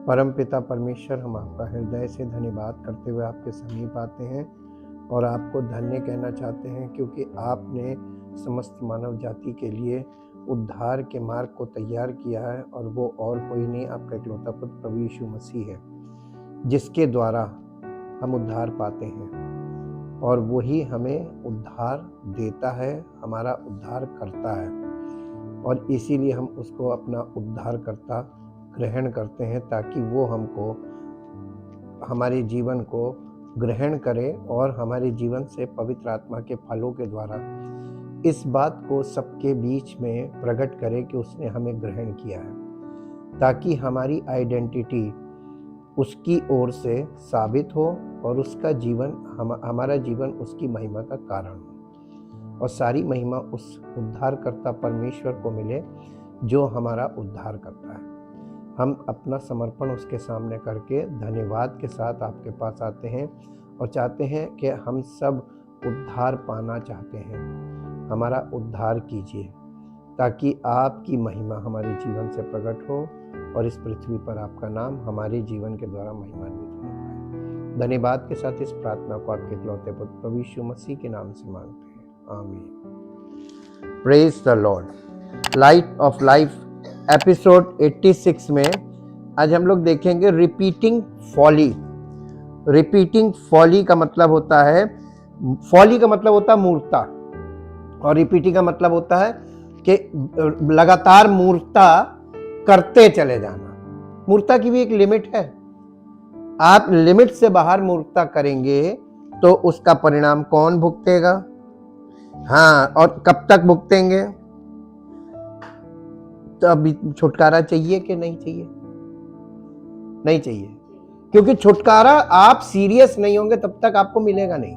परमपिता परमेश्वर, हम आपका हृदय से धन्यवाद करते हुए आपके समीप आते हैं और आपको धन्य कहना चाहते हैं, क्योंकि आपने समस्त मानव जाति के लिए उद्धार के मार्ग को तैयार किया है, और वो और कोई नहीं, आपका इकलौता पुत्र प्रभु यीशु मसीह है, जिसके द्वारा हम उद्धार पाते हैं। और वही हमें उद्धार देता है, हमारा उद्धार करता है, और इसीलिए हम उसको अपना उद्धारकर्ता ग्रहण करते हैं, ताकि वो हमको हमारे जीवन को ग्रहण करे और हमारे जीवन से पवित्र आत्मा के फलों के द्वारा इस बात को सबके बीच में प्रकट करे कि उसने हमें ग्रहण किया है, ताकि हमारी आइडेंटिटी उसकी ओर से साबित हो और उसका जीवन हमारा जीवन उसकी महिमा का कारण हो, और सारी महिमा उस उद्धारकर्ता परमेश्वर को मिले जो हमारा उद्धार करता है। हम अपना समर्पण उसके सामने करके धन्यवाद के साथ आपके पास आते हैं और चाहते हैं कि हम सब उद्धार पाना चाहते हैं। हमारा उद्धार कीजिए, ताकि आपकी महिमा हमारे जीवन से प्रकट हो और इस पृथ्वी पर आपका नाम हमारे जीवन के द्वारा महिमान्वित हो पाए। धन्यवाद के साथ इस प्रार्थना को आपके इकलौते पुत्र प्रभु यीशु मसीह के नाम से मांगते हैं, आमीन। Praise the Lord. Light of life episode 86 में आज हम लोग देखेंगे रिपीटिंग फॉली। रिपीटिंग फॉली का मतलब होता है, फॉली का मतलब होता है मूर्खता, और रिपीटिंग का मतलब होता है कि लगातार मूर्खता करते चले जाना। मूर्खता की भी एक लिमिट है। आप लिमिट से बाहर मूर्खता करेंगे तो उसका परिणाम कौन भुगतेगा? हाँ, और कब तक भुगतेंगे? तो अभी छुटकारा चाहिए कि नहीं चाहिए? नहीं चाहिए, क्योंकि छुटकारा आप सीरियस नहीं होंगे तब तक आपको मिलेगा नहीं।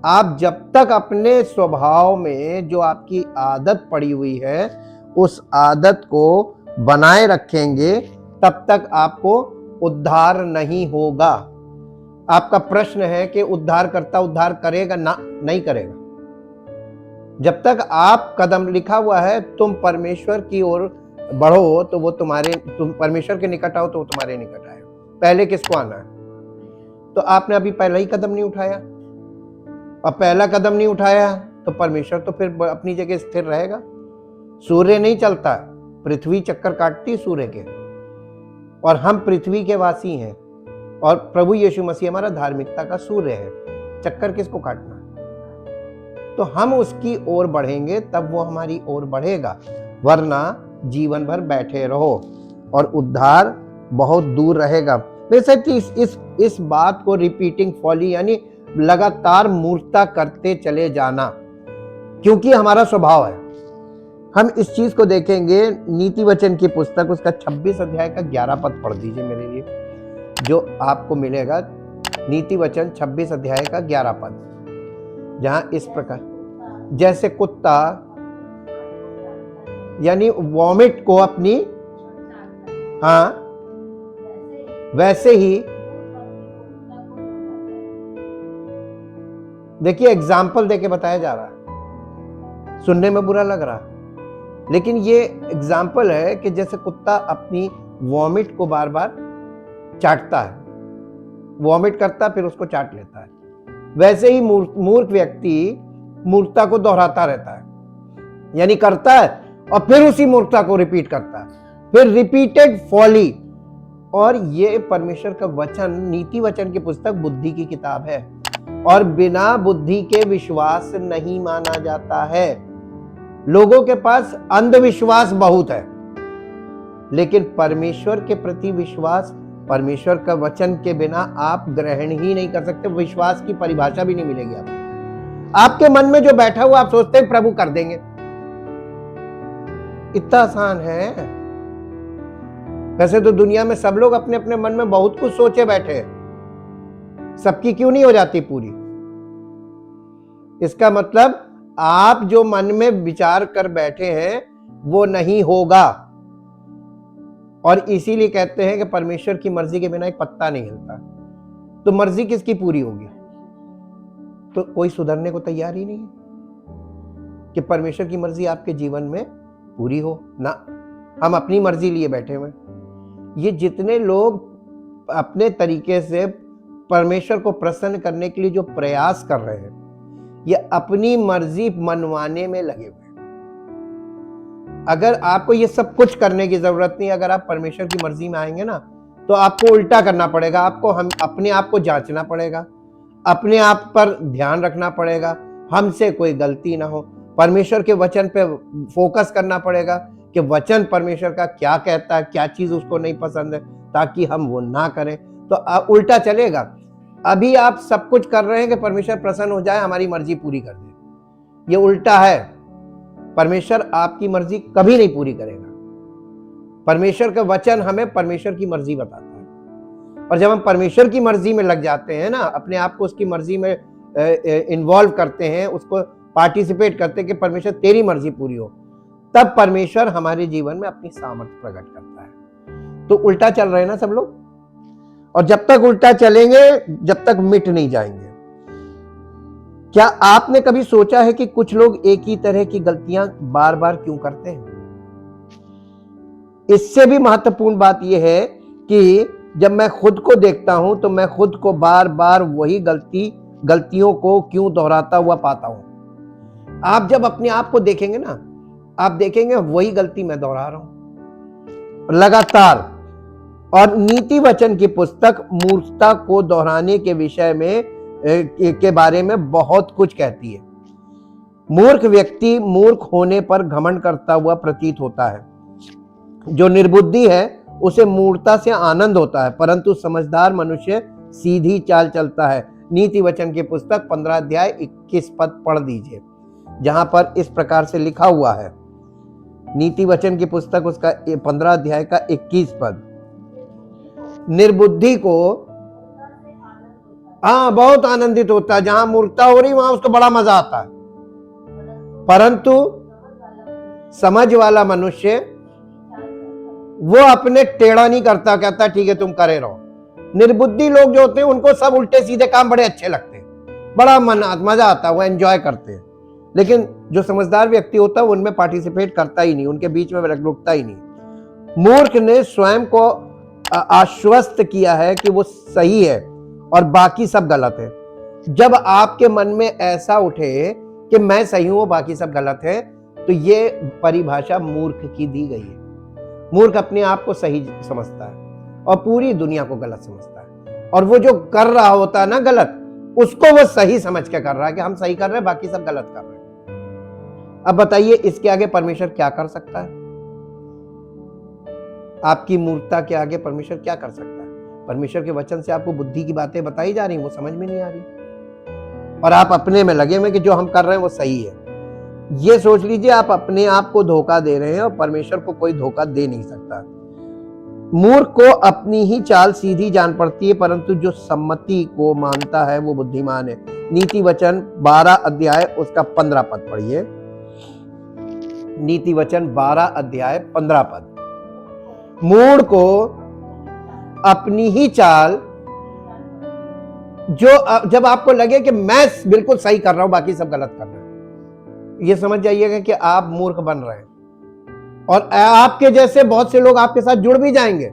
आप जब तक अपने स्वभाव में जो आपकी आदत पड़ी हुई है उस आदत को बनाए रखेंगे तब तक आपको उद्धार नहीं होगा। आपका प्रश्न है कि उद्धारकर्ता उद्धार करेगा ना नहीं करेगा? जब तक आप कदम लिखा हुआ है तुम परमेश्वर की ओर बढ़ो तो वो तुम परमेश्वर के निकट आओ तो वो तुम्हारे निकट आए। पहले किसको आना है? तो आपने अभी पहला ही कदम नहीं उठाया, अब पहला कदम नहीं उठाया तो परमेश्वर तो फिर अपनी जगह स्थिर रहेगा। सूर्य नहीं चलता, पृथ्वी चक्कर काटती सूर्य के, और हम पृथ्वी के वासी हैं, और प्रभु यीशु मसीह हमारा धार्मिकता का सूर्य है। चक्कर किसको काटना है? तो हम उसकी ओर बढ़ेंगे तब वो हमारी ओर बढ़ेगा, वरना जीवन भर बैठे रहो और उद्धार बहुत दूर रहेगा। बेशक इस बात को रिपीटिंग फॉली यानी लगातार मूर्खता करते चले जाना, क्योंकि हमारा स्वभाव है। हम इस चीज को देखेंगे नीति वचन की पुस्तक उसका 26 अध्याय का 11 पद पढ़ दीजिए मेरे लिए, जो आपको मिलेगा। नीति वचन 26 अध्याय का 11 पद, जहां इस प्रकार, जैसे कुत्ता यानी वॉमिट को अपनी, हाँ, वैसे ही देखिए एग्जाम्पल देके बताया जा रहा है। सुनने में बुरा लग रहा है, लेकिन ये एग्जाम्पल है कि जैसे कुत्ता अपनी वॉमिट को बार बार चाटता है, वॉमिट करता फिर उसको चाट लेता है, वैसे ही मूर्ख व्यक्ति मूर्खता को दोहराता रहता है, यानी करता है और फिर उसी मूर्खता को रिपीट करता है, फिर रिपीटेड फॉली। और ये परमेश्वर का वचन, नीति वचन की पुस्तक बुद्धि की किताब है, और बिना बुद्धि के विश्वास नहीं माना जाता है। लोगों के पास अंधविश्वास बहुत है, लेकिन परमेश्वर के प्रति विश्वास, परमेश्वर का वचन के बिना आप ग्रहण ही नहीं कर सकते। विश्वास की परिभाषा भी नहीं मिलेगी आपको। आपके मन में जो बैठा हुआ आप सोचते हैं प्रभु कर देंगे, इतना आसान है। वैसे तो दुनिया में सब लोग अपने अपने मन में बहुत कुछ सोचे बैठे हैं, सबकी क्यों नहीं हो जाती पूरी? इसका मतलब आप जो मन में विचार कर बैठे हैं वो नहीं होगा, और इसीलिए कहते हैं कि परमेश्वर की मर्जी के बिना एक पत्ता नहीं हिलता। तो मर्जी किसकी पूरी होगी? तो कोई सुधरने को तैयार ही नहीं है कि परमेश्वर की मर्जी आपके जीवन में पूरी हो ना। हम अपनी मर्जी लिए बैठे हुए, ये जितने लोग अपने तरीके से परमेश्वर को प्रसन्न करने के लिए जो प्रयास कर रहे हैं, ये अपनी मर्जी मनवाने में लगे हुए हैं। अगर आपको ये सब कुछ करने की जरूरत नहीं, अगर आप परमेश्वर की मर्जी में आएंगे ना, तो आपको उल्टा करना पड़ेगा। आपको हम अपने आप को जांचना पड़ेगा, अपने आप पर ध्यान रखना पड़ेगा, हमसे कोई गलती ना हो। परमेश्वर के वचन पे फोकस करना पड़ेगा कि वचन परमेश्वर का क्या कहता है, क्या चीज उसको नहीं पसंद है, ताकि हम वो ना करें। तो उल्टा चलेगा। अभी आप सब कुछ कर रहे हैं कि परमेश्वर प्रसन्न हो जाए, हमारी मर्जी पूरी कर दे। ये उल्टा है। परमेश्वर आपकी मर्जी कभी नहीं पूरी करेगा। परमेश्वर का वचन हमें परमेश्वर की मर्जी बताता है, और जब हम परमेश्वर की मर्जी में लग जाते हैं ना, अपने आप को उसकी मर्जी में इन्वॉल्व करते हैं, उसको पार्टिसिपेट करते हैं कि परमेश्वर तेरी मर्जी पूरी हो, तब परमेश्वर हमारे जीवन में अपनी सामर्थ्य प्रकट करता है। तो उल्टा चल रहे हैं ना सब लोग, और जब तक उल्टा चलेंगे, जब तक मिट नहीं जाएंगे। क्या आपने कभी सोचा है कि कुछ लोग एक ही तरह की गलतियां बार बार क्यों करते हैं? इससे भी महत्वपूर्ण बात यह है कि जब मैं खुद को देखता हूं तो मैं खुद को बार बार वही गलतियों को क्यों दोहराता हुआ पाता हूं। आप जब अपने आप को देखेंगे ना, आप देखेंगे वही गलती मैं दोहरा रहा हूं लगातार। और नीति वचन की पुस्तक मूर्खता को दोहराने के विषय में के बारे में बहुत कुछ कहती है। मूर्ख व्यक्ति मूर्ख होने पर घमंड करता हुआ प्रतीत होता है। जो निर्बुद्धि है उसे मूर्खता से आनंद होता है, परंतु समझदार मनुष्य सीधी चाल चलता है। नीति वचन की पुस्तक 15 अध्याय 21 पद पढ़ दीजिए, जहां पर इस प्रकार से लिखा हुआ है। नीति वचन की पुस्तक उसका 15 अध्याय का 21 पद। निर्बुद्धि को बहुत आनंदित होता है। जहां मूर्खता हो रही वहां उसको बड़ा मजा आता है, परंतु समझ वाला मनुष्य वो अपने टेढ़ा नहीं करता, कहता ठीक है तुम करे रहो। निर्बुद्धि लोग जो होते हैं उनको सब उल्टे सीधे काम बड़े अच्छे लगते हैं, बड़ा मजा आता है, वो एंजॉय करते हैं। लेकिन जो समझदार व्यक्ति होता है उनमें पार्टिसिपेट करता ही नहीं, उनके बीच में रुकता ही नहीं। मूर्ख ने स्वयं को आश्वस्त किया है कि वो सही है और बाकी सब गलत है। जब आपके मन में ऐसा उठे कि मैं सही हूं बाकी सब गलत है, तो ये परिभाषा मूर्ख की दी गई है। मूर्ख अपने आप को सही समझता है और पूरी दुनिया को गलत समझता है, और वो जो कर रहा होता है ना गलत, उसको वो सही समझ के कर रहा है कि हम सही कर रहे हैं, बाकी सब गलत कर रहे हैं। अब बताइए इसके आगे परमेश्वर क्या कर सकता है? आपकी मूर्खता के आगे परमेश्वर क्या कर सकता है? परमेश्वर के वचन से आपको बुद्धि की बातें बताई जा रही, वो समझ में नहीं आ रही, और आप अपने में लगे हुए कि जो हम कर रहे हैं वो सही है। ये सोच लीजिए आप अपने आप को धोखा दे रहे हैं, और परमेश्वर को कोई धोखा दे नहीं सकता। मूर्ख को अपनी ही चाल सीधी जान पड़ती है, परंतु जो सम्मति को मानता है वो बुद्धिमान है। नीति वचन 12 अध्याय उसका 15 पद पढ़िए। नीति वचन 12 अध्याय 15 पद। मूढ़ को अपनी ही चाल, जब आपको लगे कि मैं बिल्कुल सही कर रहा हूं बाकी सब गलत कर रहे हैं, ये समझ जाइएगा कि आप मूर्ख बन रहे हैं, और आपके जैसे बहुत से लोग आपके साथ जुड़ भी जाएंगे,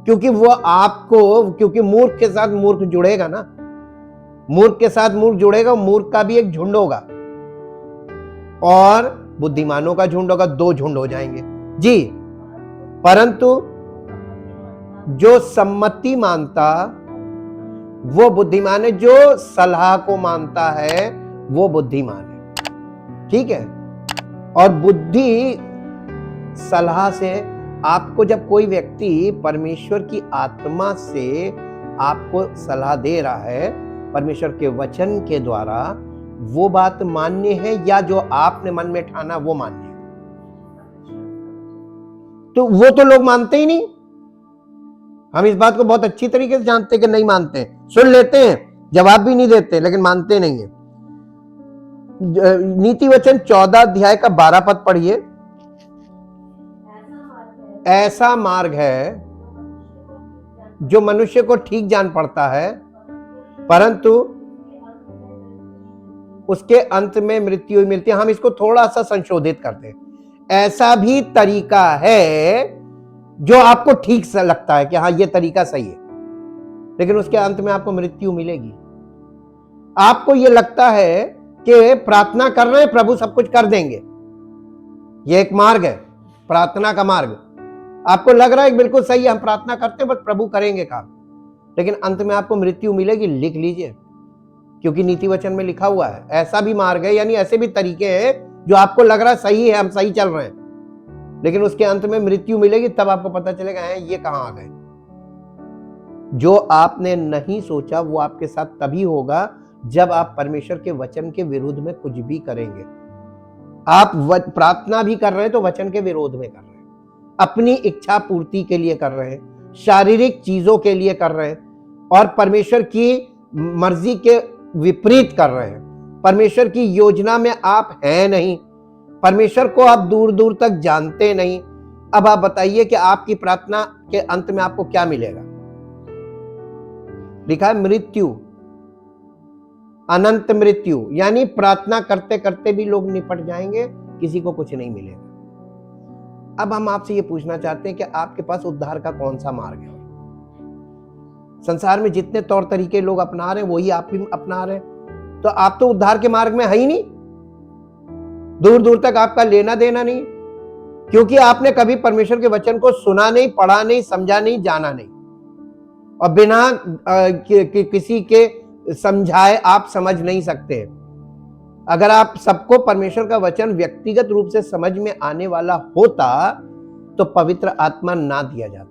क्योंकि वो आपको, क्योंकि मूर्ख के साथ मूर्ख जुड़ेगा ना, मूर्ख के साथ मूर्ख जुड़ेगा, मूर्ख का भी एक झुंड होगा और बुद्धिमानों का झुंड होगा, 2 झुंड हो जाएंगे जी। परंतु जो सम्मति मानता वो बुद्धिमान है, जो सलाह को मानता है वो बुद्धिमान है, ठीक है। और बुद्धि सलाह से, आपको जब कोई व्यक्ति परमेश्वर की आत्मा से आपको सलाह दे रहा है परमेश्वर के वचन के द्वारा, वो बात मान्य है या जो आपने मन में ठाना वो मान्य है? तो वो तो लोग मानते ही नहीं। हम इस बात को बहुत अच्छी तरीके से जानते कि नहीं मानते, सुन लेते हैं, जवाब भी नहीं देते, लेकिन मानते नहीं है। नीति वचन 14 अध्याय का 12 पद पढ़िए। ऐसा मार्ग है जो मनुष्य को ठीक जान पड़ता है, परंतु उसके अंत में मृत्यु मिलती है। हम इसको थोड़ा सा संशोधित करते हैं। ऐसा भी तरीका है जो आपको ठीक सा लगता है कि हाँ ये तरीका सही है, लेकिन उसके अंत में आपको मृत्यु मिलेगी। आपको ये लगता है कि प्रार्थना कर रहे हैं, प्रभु सब कुछ कर देंगे, ये एक मार्ग है, प्रार्थना का मार्ग। आपको लग रहा है बिल्कुल सही है, हम प्रार्थना करते हैं बस प्रभु करेंगे काम, लेकिन अंत में आपको मृत्यु मिलेगी। लिख लीजिए, क्योंकि नीति वचन में लिखा हुआ है। ऐसा भी मार्ग है, यानी ऐसे भी तरीके हैं जो आपको लग रहा है सही है, हम सही चल रहे हैं, लेकिन उसके अंत में मृत्यु मिलेगी, तब आपको पता चलेगा है ये कहां आ गए। जो आपने नहीं सोचा वो आपके साथ तभी होगा जब आप परमेश्वर के वचन के विरुद्ध में कुछ भी करेंगे। आप प्रार्थना भी कर रहे हैं तो वचन के विरोध में कर रहे हैं, अपनी इच्छा पूर्ति के लिए कर रहे हैं, शारीरिक चीजों के लिए कर रहे हैं, और परमेश्वर की मर्जी के विपरीत कर रहे हैं। परमेश्वर की योजना में आप हैं नहीं, परमेश्वर को आप दूर दूर तक जानते नहीं। अब आप बताइए कि आपकी प्रार्थना के अंत में आपको क्या मिलेगा? लिखा है मृत्यु, अनंत मृत्यु, यानी प्रार्थना करते करते भी लोग निपट जाएंगे, किसी को कुछ नहीं मिलेगा। अब हम आपसे ये पूछना चाहते हैं कि आपके पास उद्धार का कौन सा मार्ग है? संसार में जितने तौर तरीके लोग अपना रहे हैं वही आप भी अपना रहे हैं, तो आप तो उद्धार के मार्ग में है ही नहीं, दूर दूर तक आपका लेना देना नहीं, क्योंकि आपने कभी परमेश्वर के वचन को सुना नहीं, पढ़ा नहीं, समझा नहीं, जाना नहीं, और बिना किसी के समझाए आप समझ नहीं सकते। अगर आप सबको परमेश्वर का वचन व्यक्तिगत रूप से समझ में आने वाला होता तो पवित्र आत्मा ना दिया जाता,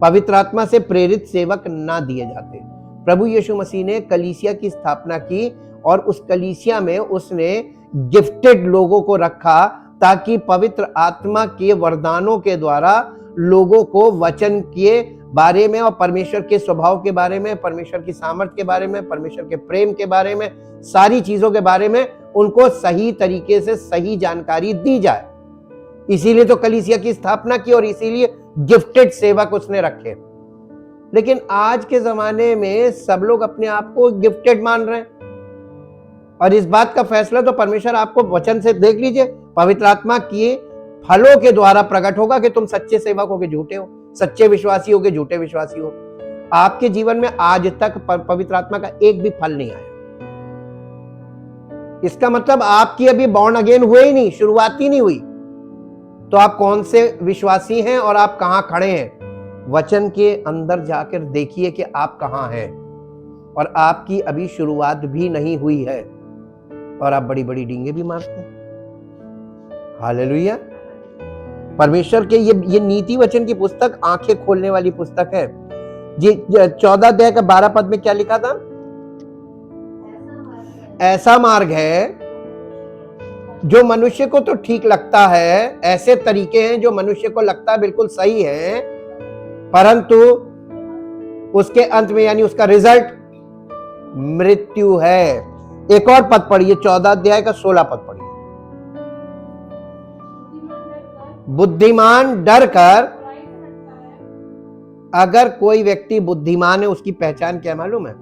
पवित्र आत्मा से प्रेरित सेवक ना दिए जाते। प्रभु यीशु मसीह ने कलीसिया की स्थापना की और उस कलीसिया में उसने गिफ्टेड लोगों को रखा ताकि पवित्र आत्मा के वरदानों के द्वारा लोगों को वचन के बारे में और परमेश्वर के स्वभाव के बारे में, परमेश्वर की सामर्थ्य के बारे में, परमेश्वर के प्रेम के बारे में, सारी चीजों के बारे में उनको सही तरीके से सही जानकारी दी जाए। इसीलिए तो कलीसिया की स्थापना की और इसीलिए गिफ्टेड सेवक उसने रखे। लेकिन आज के जमाने में सब लोग अपने आप को गिफ्टेड मान रहे हैं, और इस बात का फैसला तो परमेश्वर आपको वचन से देख लीजिए, पवित्र आत्मा के फलों के द्वारा प्रकट होगा कि तुम सच्चे सेवक हो के झूठे हो, सच्चे विश्वासी हो के झूठे विश्वासी हो। आपके जीवन में आज तक पवित्र आत्मा का एक भी फल नहीं आया। इसका मतलब आपकी अभी बॉर्न अगेन हुए ही नहीं, शुरुआत ही नहीं हुई। तो आप कौन से विश्वासी हैं और आप कहां खड़े हैं? वचन के अंदर जाकर देखिए कि आप कहां हैं, और आपकी अभी शुरुआत भी नहीं हुई है और आप बड़ी बड़ी डींगे भी मारते हैं। हालेलुया। परमेश्वर के ये नीति वचन की पुस्तक आंखें खोलने वाली पुस्तक है। जी 14 अध्याय का 12 पद में क्या लिखा था? ऐसा मार्ग है जो मनुष्य को तो ठीक लगता है, ऐसे तरीके हैं जो मनुष्य को लगता है बिल्कुल सही है, परंतु उसके अंत में यानी उसका रिजल्ट मृत्यु है। एक और पद पढ़िए, 14 अध्याय का 16 पद पढ़िए। बुद्धिमान डर कर, अगर कोई व्यक्ति बुद्धिमान है उसकी पहचान क्या मालूम है?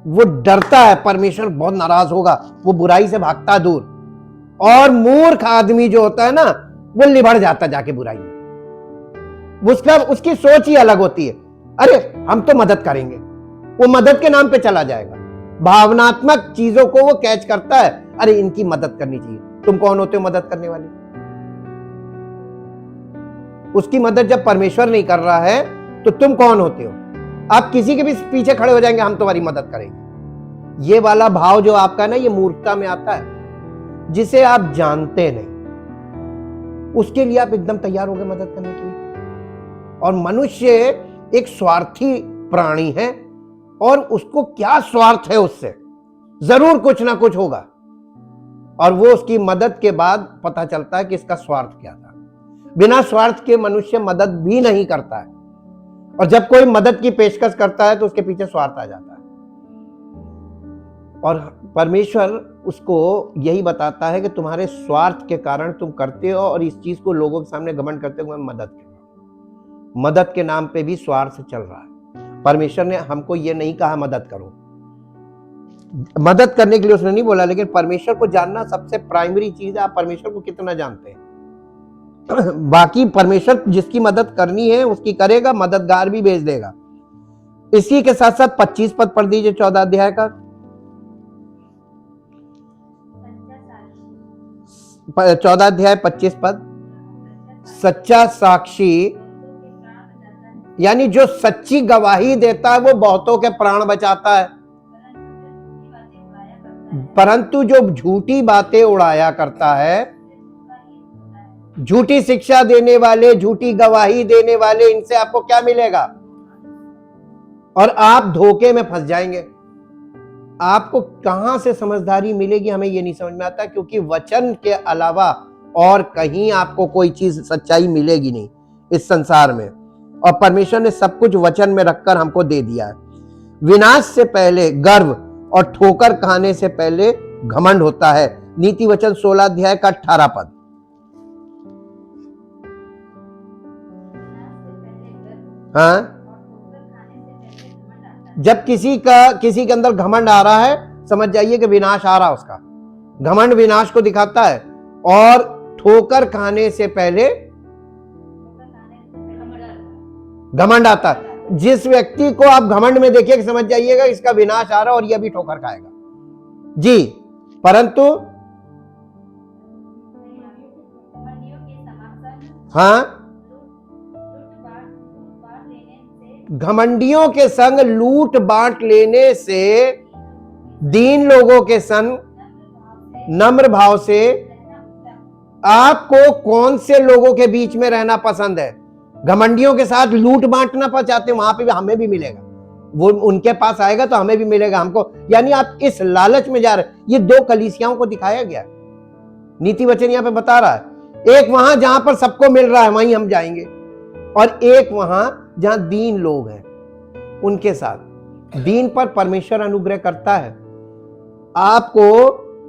वो डरता है, परमेश्वर बहुत नाराज होगा, वो बुराई से भागता दूर। और मूर्ख आदमी जो होता है ना, वो लिबड़ जाता जाके बुराई में। उसकी सोच ही अलग होती है, अरे हम तो मदद करेंगे, वो मदद के नाम पे चला जाएगा। भावनात्मक चीजों को वो कैच करता है, अरे इनकी मदद करनी चाहिए। तुम कौन होते हो मदद करने वाले? उसकी मदद जब परमेश्वर नहीं कर रहा है तो तुम कौन होते हो? आप किसी के भी पीछे खड़े हो जाएंगे, हम तुम्हारी मदद करेंगे। ये वाला भाव जो आपका ना, ये मूर्खता में आता है, जिसे आप जानते नहीं, उसके लिए आप एकदम तैयार हो गए मदद करने के लिए। और मनुष्य एक स्वार्थी प्राणी है, और उसको क्या स्वार्थ है उससे? जरूर कुछ ना कुछ होगा, और वो उसकी मदद के बाद पता चलता है कि इसका स्वार्थ क्या था। बिना स्वार्थ के मनुष्य मदद भी नहीं करता है, और जब कोई मदद की पेशकश करता है तो उसके पीछे स्वार्थ आ जाता है। और परमेश्वर उसको यही बताता है कि तुम्हारे स्वार्थ के कारण तुम करते हो, और इस चीज को लोगों के सामने घमंड करते हो, मैं मदद कर रहा हूं। मदद के नाम पे भी स्वार्थ चल रहा है। परमेश्वर ने हमको ये नहीं कहा मदद करो, मदद करने के लिए उसने नहीं बोला, लेकिन परमेश्वर को जानना सबसे प्राइमरी चीज है। आप परमेश्वर को कितना जानते हैं? बाकी परमेश्वर जिसकी मदद करनी है उसकी करेगा, मददगार भी भेज देगा। इसी के साथ साथ 25 पद पढ़ दीजिए 14 अध्याय का। 14 अध्याय 25 पद। सच्चा साक्षी यानी जो सच्ची गवाही देता है वो बहुतों के प्राण बचाता है, परंतु जो झूठी बातें उड़ाया करता है, झूठी शिक्षा देने वाले, झूठी गवाही देने वाले, इनसे आपको क्या मिलेगा? और आप धोखे में फंस जाएंगे। आपको कहां से समझदारी मिलेगी हमें ये नहीं समझ में आता, क्योंकि वचन के अलावा और कहीं आपको कोई चीज सच्चाई मिलेगी नहीं इस संसार में। और परमेश्वर ने सब कुछ वचन में रखकर हमको दे दिया है। विनाश से पहले गर्व और ठोकर खाने से पहले घमंड होता है। नीति वचन 16 अध्याय का 18 पद। हाँ, जब किसी के अंदर घमंड आ रहा है, समझ जाइए कि विनाश आ रहा उसका। घमंड विनाश को दिखाता है। और ठोकर खाने से पहले घमंड आता है। जिस व्यक्ति को आप घमंड में देखिए, समझ जाइएगा इसका विनाश आ रहा और यह भी ठोकर खाएगा जी। परंतु हाँ, घमंडियों के संग लूट बांट लेने से दीन लोगों के संग नम्र भाव से। आपको कौन से लोगों के बीच में रहना पसंद है? घमंडियों के साथ लूट बांटना चाहते हैं, वहां पे भी हमें भी मिलेगा। वो उनके पास आएगा तो हमें भी मिलेगा हमको। यानी आप इस लालच में जा रहे। ये दो कलीसियाओं को दिखाया गया, नीति वचन यहां पे बता रहा है। एक वहां जहां पर सबको मिल रहा है वहीं हम जाएंगे, और एक वहां जहां दीन लोग हैं उनके साथ। दीन पर परमेश्वर अनुग्रह करता है। आपको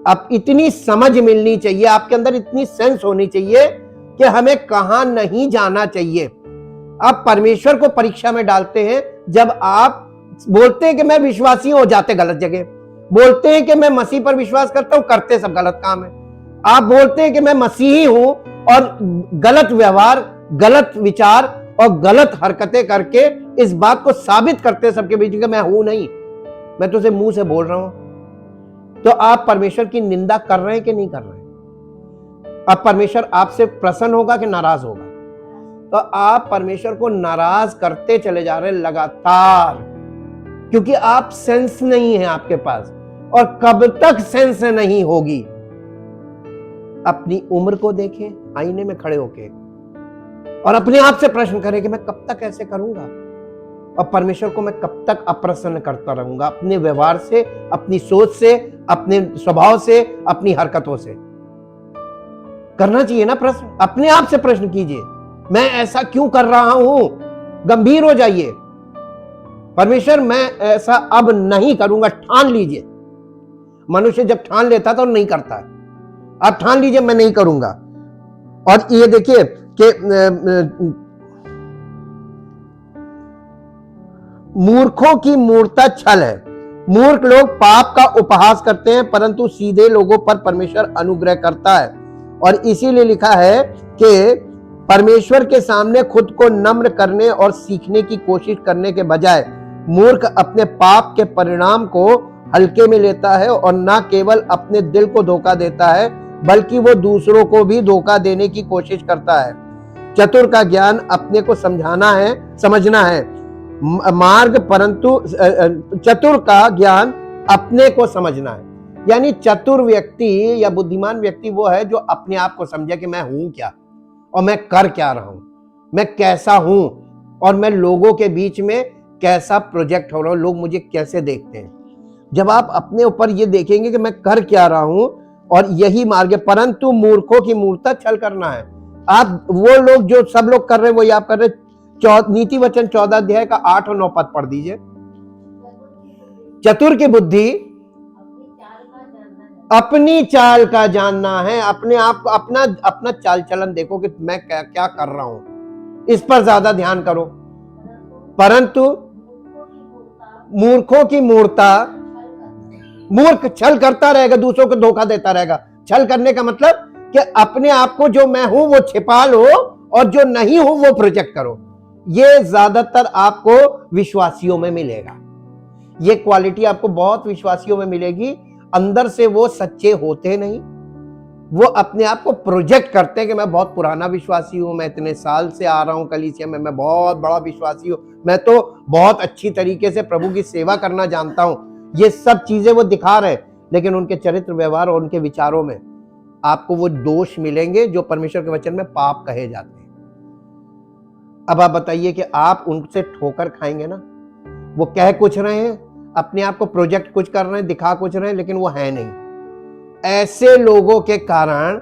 अब इतनी समझ मिलनी चाहिए, आपके अंदर इतनी सेंस होनी चाहिए कि हमें कहां नहीं जाना चाहिए। आप परमेश्वर को परीक्षा में डालते हैं जब आप बोलते हैं कि मैं विश्वासी हो जाते गलत जगह, बोलते हैं कि मैं मसीह पर विश्वास करता हूं, करते सब गलत काम है। आप बोलते हैं कि मैं मसीही हूं और गलत व्यवहार, गलत विचार और गलत हरकतें करके इस बात को साबित करते सबके बीच में मैं हूं नहीं, मैं तुझे मुंह से बोल रहा हूं। तो आप परमेश्वर की निंदा कर रहे हैं कि नहीं कर रहे हैं? अब परमेश्वर आपसे प्रसन्न होगा कि नाराज होगा? तो आप परमेश्वर को नाराज करते चले जा रहे हैं लगातार, क्योंकि आप सेंस नहीं है आपके पास। और कब तक सेंस नहीं होगी? अपनी उम्र को देखें आईने में खड़े होके और अपने आप से प्रश्न करें कि मैं कब तक ऐसे करूंगा, और परमेश्वर को मैं कब तक अप्रसन्न करता रहूंगा अपने व्यवहार से, अपनी सोच से, अपने स्वभाव से, अपनी हरकतों से। करना चाहिए ना प्रश्न, अपने आप से प्रश्न कीजिए, मैं ऐसा क्यों कर रहा हूं? गंभीर हो जाइए। परमेश्वर मैं ऐसा अब नहीं करूंगा, ठान लीजिए। मनुष्य जब ठान लेता तो नहीं करता है। आप ठान लीजिए मैं नहीं करूंगा। और ये देखिए कि मूर्खों की मूर्खता छल है। मूर्ख लोग पाप का उपहास करते हैं, परंतु सीधे लोगों पर परमेश्वर अनुग्रह करता है। और इसीलिए लिखा है कि परमेश्वर के सामने खुद को नम्र करने और सीखने की कोशिश करने के बजाय मूर्ख अपने पाप के परिणाम को हल्के में लेता है और न केवल अपने दिल को धोखा देता है बल्कि वो दूसरों को भी धोखा देने की कोशिश करता है। चतुर का ज्ञान अपने को समझना है मार्ग, परंतु चतुर का ज्ञान अपने को समझना है। यानी चतुर व्यक्ति या बुद्धिमान व्यक्ति वो है जो अपने आप को समझे कि मैं हूं क्या और मैं कर क्या रहा हूं, मैं कैसा हूं और मैं लोगों के बीच में कैसा प्रोजेक्ट हो रहा हूं, लोग मुझे कैसे देखते हैं। जब आप अपने ऊपर ये देखेंगे कि मैं कर क्या रहा हूं और यही मार्ग है, परंतु मूर्खों की मूर्खता छल करना है। आप वो लोग जो सब लोग कर रहे हैं वही आप कर रहे हैं। नीति वचन 14 अध्याय का 8 और 9 पद पढ़ दीजिए। चतुर की बुद्धि अपनी चाल का जानना है। अपने आप को अपना चाल चलन देखो कि मैं क्या कर रहा हूं, इस पर ज्यादा ध्यान करो। परंतु मूर्खों की मूर्ख छल करता रहेगा, दूसरों को धोखा देता रहेगा। छल करने का मतलब कि अपने आप को जो मैं हूं वो छिपा लो और जो नहीं हूं वो प्रोजेक्ट करो। ये ज्यादातर आपको विश्वासियों में मिलेगा, ये क्वालिटी आपको बहुत विश्वासियों में मिलेगी। अंदर से वो सच्चे होते नहीं, वो अपने आप को प्रोजेक्ट करते हैं कि मैं बहुत पुराना विश्वासी हूं, मैं इतने साल से आ रहा हूं कलीसिया में, मैं बहुत बड़ा विश्वासी हूं, मैं तो बहुत अच्छी तरीके से प्रभु की सेवा करना जानता हूं। ये सब चीजें वो दिखा रहे, लेकिन उनके चरित्र व्यवहार और उनके विचारों में आपको वो दोष मिलेंगे जो परमेश्वर के वचन में पाप कहे जाते हैं। अब आप बताइए कि आप उनसे ठोकर खाएंगे ना? वो कह कुछ रहे हैं, अपने आप को प्रोजेक्ट कुछ कर रहे हैं, दिखा कुछ रहे हैं, लेकिन वो है नहीं। ऐसे लोगों के कारण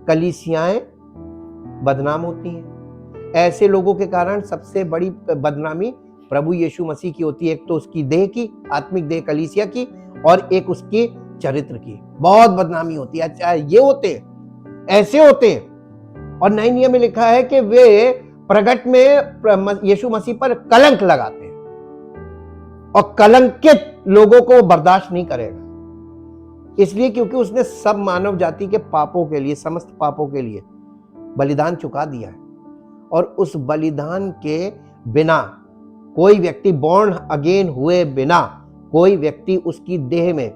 कलीसियाएं बदनाम होती हैं। ऐसे लोगों के कारण सबसे बड़ी बदनामी प्रभु यीशु मसीह की होती है। एक तो उसकी देह की, आत्मिक देह कलीसिया की, और एक उसके चरित्र की बहुत बदनामी होती है। अच्छा, ये होते हैं, ऐसे होते हैं। और नए नियम में लिखा है कि वे प्रगट में यीशु मसीह पर कलंक लगाते हैं, और कलंकित लोगों को बर्दाश्त नहीं करेगा। इसलिए क्योंकि उसने सब मानव जाति के पापों के लिए, समस्त पापों के लिए बलिदान चुका दिया है। और उस बलिदान के बिना कोई व्यक्ति, बॉर्न अगेन हुए बिना कोई व्यक्ति उसकी देह में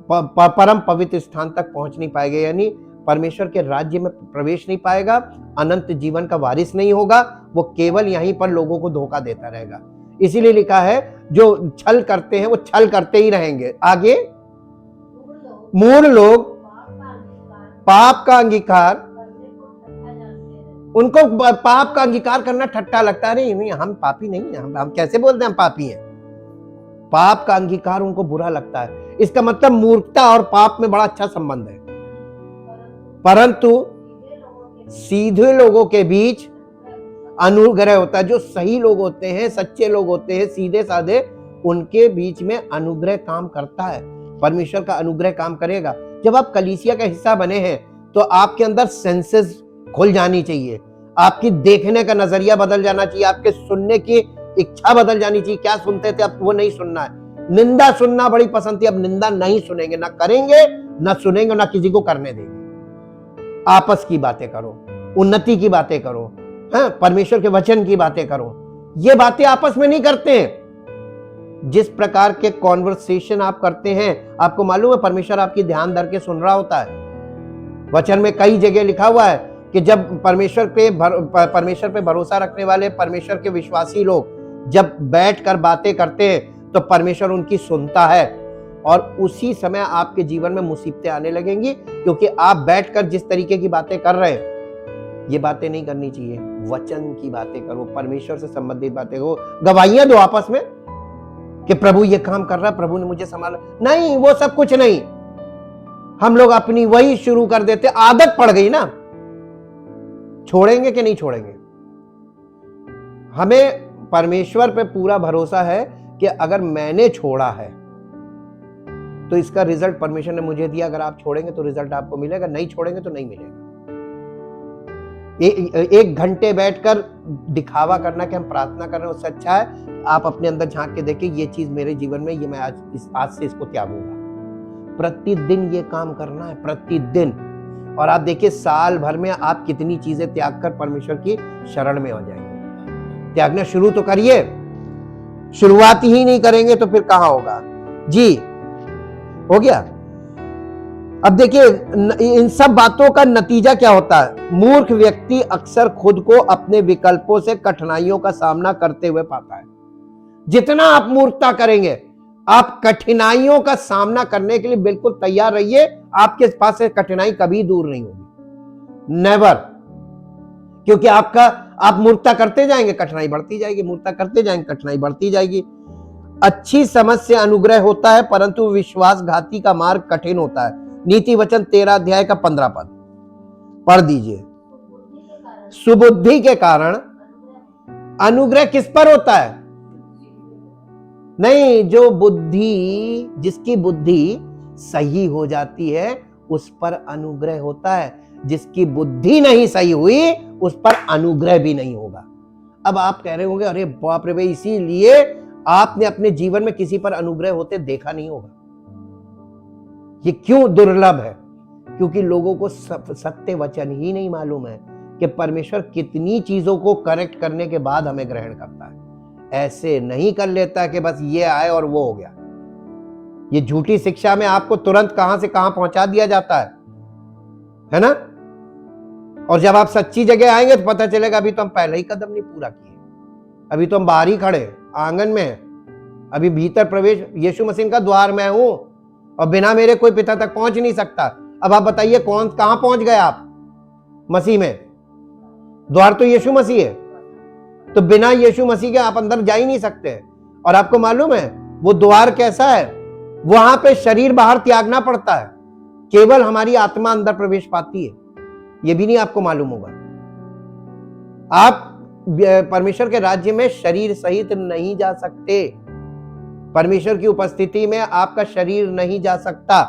परम पवित्र स्थान तक पहुंच नहीं पाएगा, यानी परमेश्वर के राज्य में प्रवेश नहीं पाएगा, अनंत जीवन का वारिस नहीं होगा। वो केवल यहीं पर लोगों को धोखा देता रहेगा। इसीलिए लिखा है जो छल करते हैं वो छल करते ही रहेंगे। आगे, मूढ़ लोग पाप का अंगीकार, उनको पाप का अंगीकार करना ठट्टा लगता है। नहीं, हम पापी नहीं हैं, हम कैसे बोलते हैं हम पापी हैं? पाप का अंगीकार उनको बुरा लगता है। इसका मतलब मूर्खता और पाप में बड़ा अच्छा संबंध है। परंतु सीधे लोगों के बीच अनुग्रह होता है। जो सही लोग होते हैं, सच्चे लोग होते हैं, सीधे साधे, उनके बीच में अनुग्रह काम करता है। परमेश्वर का अनुग्रह काम करेगा। जब आप कलीसिया का हिस्सा बने हैं तो आपके अंदर सेंसेस खुल जानी चाहिए, आपकी देखने का नजरिया बदल जाना चाहिए, आपके सुनने की इच्छा बदल जानी चाहिए। क्या सुनते थे, अब वो नहीं सुनना है। निंदा सुनना बड़ी पसंद थी, अब निंदा नहीं सुनेंगे, ना करेंगे, ना सुनेंगे, ना किसी को करने देंगे। आपस की बातें करो, उन्नति की बातें करो, हाँ, परमेश्वर के वचन की बातें करो। ये बातें आपस में नहीं करते हैं। जिस प्रकार के कॉन्वर्सेशन आप करते हैं, आपको मालूम है परमेश्वर आपकी ध्यान धर के सुन रहा होता है। वचन में कई जगह लिखा हुआ है कि जब परमेश्वर पे भरोसा रखने वाले, परमेश्वर के विश्वासी लोग जब बैठकर बातें करते हैं तो परमेश्वर उनकी सुनता है, और उसी समय आपके जीवन में मुसीबतें आने लगेंगी, क्योंकि आप बैठकर जिस तरीके की बातें कर रहे हैं, ये बातें नहीं करनी चाहिए। वचन की बातें करो, परमेश्वर से संबंधित बातें करो, गवाहियां दो आपस में कि प्रभु ये काम कर रहा है, प्रभु ने मुझे संभाला। नहीं, वो सब कुछ नहीं। हम लोग अपनी वही शुरू कर देते, आदत पड़ गई ना। छोड़ेंगे कि नहीं छोड़ेंगे? हमें परमेश्वर पे पूरा भरोसा है कि अगर मैंने छोड़ा है तो इसका रिजल्ट परमेश्वर ने मुझे दिया। अगर आप छोड़ेंगे तो रिजल्ट आपको मिलेगा, नहीं छोड़ेंगे तो नहीं मिलेगा। एक घंटे बैठकर दिखावा करना कि हम प्रार्थना कर रहे हैं, उससे अच्छा है आप अपने अंदर झांक के देखिए, ये चीज मेरे जीवन में, ये मैं आज से इसको त्यागूंगा। प्रतिदिन ये काम करना है, प्रतिदिन। और आप देखिए साल भर में आप कितनी चीजें त्याग कर परमेश्वर की शरण में हो जाएंगे। त्यागना शुरू तो करिए, शुरुआत ही नहीं करेंगे तो फिर कहां होगा जी। हो गया। अब देखिए इन सब बातों का नतीजा क्या होता है। मूर्ख व्यक्ति अक्सर खुद को अपने विकल्पों से कठिनाइयों का सामना करते हुए पाता है। जितना आप मूर्खता करेंगे, आप कठिनाइयों का सामना करने के लिए बिल्कुल तैयार रहिए। आपके पास से कठिनाई कभी दूर नहीं होगी, नेवर। क्योंकि आप मूर्खता करते जाएंगे, कठिनाई बढ़ती जाएगी, मूर्खता करते जाएंगे, कठिनाई बढ़ती जाएगी। अच्छी समझ से अनुग्रह होता है, परंतु विश्वासघाती का मार्ग कठिन होता है। नीति वचन 13 अध्याय का 15 पद पढ़ दीजिए। सुबुद्धि के कारण अनुग्रह किस पर होता है? नहीं, जो बुद्धि, जिसकी बुद्धि सही हो जाती है उस पर अनुग्रह होता है। जिसकी बुद्धि नहीं सही हुई उस पर अनुग्रह भी नहीं होगा। अब आप कह रहे होंगे, अरे बाप रे भाई, इसीलिए आपने अपने जीवन में किसी पर अनुग्रह होते देखा नहीं होगा। ये क्यों दुर्लभ है? क्योंकि लोगों को सत्य वचन ही नहीं मालूम है कि परमेश्वर कितनी चीजों को करेक्ट करने के बाद हमें ग्रहण करता है। ऐसे नहीं कर लेता कि बस ये आए और वो हो गया। ये झूठी शिक्षा में आपको तुरंत कहां से कहां पहुंचा दिया जाता है ना। और जब आप सच्ची जगह आएंगे तो पता चलेगा अभी तो हम पहले ही कदम नहीं पूरा किए, अभी तो हम बाहर ही खड़े आंगन में, अभी भीतर प्रवेश यीशु मसीह का द्वार मैं हूं और बिना मेरे कोई पिता तक पहुंच नहीं सकता। अब आप बताइए कौन कहां पहुंच गए आप मसीह में? द्वार तो यीशु मसीह है, तो बिना यीशु मसीह के आप अंदर जा ही नहीं सकते। और आपको मालूम है वो द्वार कैसा है? वहां पे शरीर बाहर त्यागना पड़ता है, केवल हमारी आत्मा अंदर प्रवेश पाती है। ये भी नहीं आपको मालूम होगा। आप परमेश्वर के राज्य में शरीर सहित नहीं जा सकते। परमेश्वर की उपस्थिति में आपका शरीर नहीं जा सकता,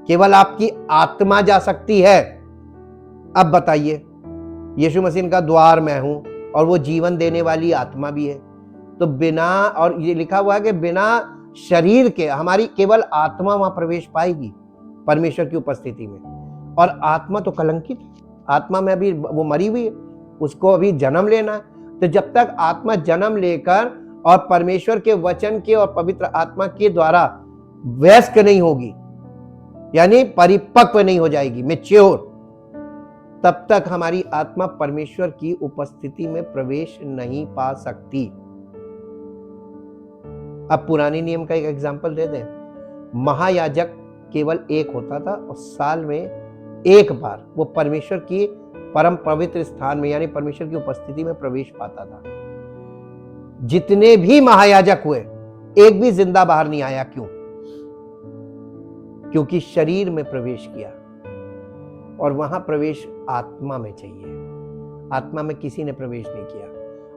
केवल आपकी आत्मा जा सकती है। अब बताइए, यीशु मसीह का द्वार मैं हूं और वो जीवन देने वाली आत्मा भी है, तो बिना, और ये लिखा हुआ है कि बिना शरीर के हमारी केवल आत्मा वहां प्रवेश पाएगी परमेश्वर की उपस्थिति में। और आत्मा तो कलंकित है, आत्मा में अभी वो मरी हुई है, उसको अभी जन्म लेना है। तो जब तक आत्मा जन्म लेकर और परमेश्वर के वचन के और पवित्र आत्मा के द्वारा वयस्क नहीं होगी, यानी परिपक्व नहीं हो जाएगी, मैच्योर, तब तक हमारी आत्मा परमेश्वर की उपस्थिति में प्रवेश नहीं पा सकती। अब पुराने नियम का एक एग्जांपल दे दें। महायाजक केवल एक होता था और साल में एक बार वो परमेश्वर की परम पवित्र स्थान में यानी परमेश्वर की उपस्थिति में प्रवेश पाता था। जितने भी महायाजक हुए एक भी जिंदा बाहर नहीं आया। क्यों? क्योंकि शरीर में प्रवेश किया, और वहां प्रवेश आत्मा में चाहिए, आत्मा में किसी ने प्रवेश नहीं किया।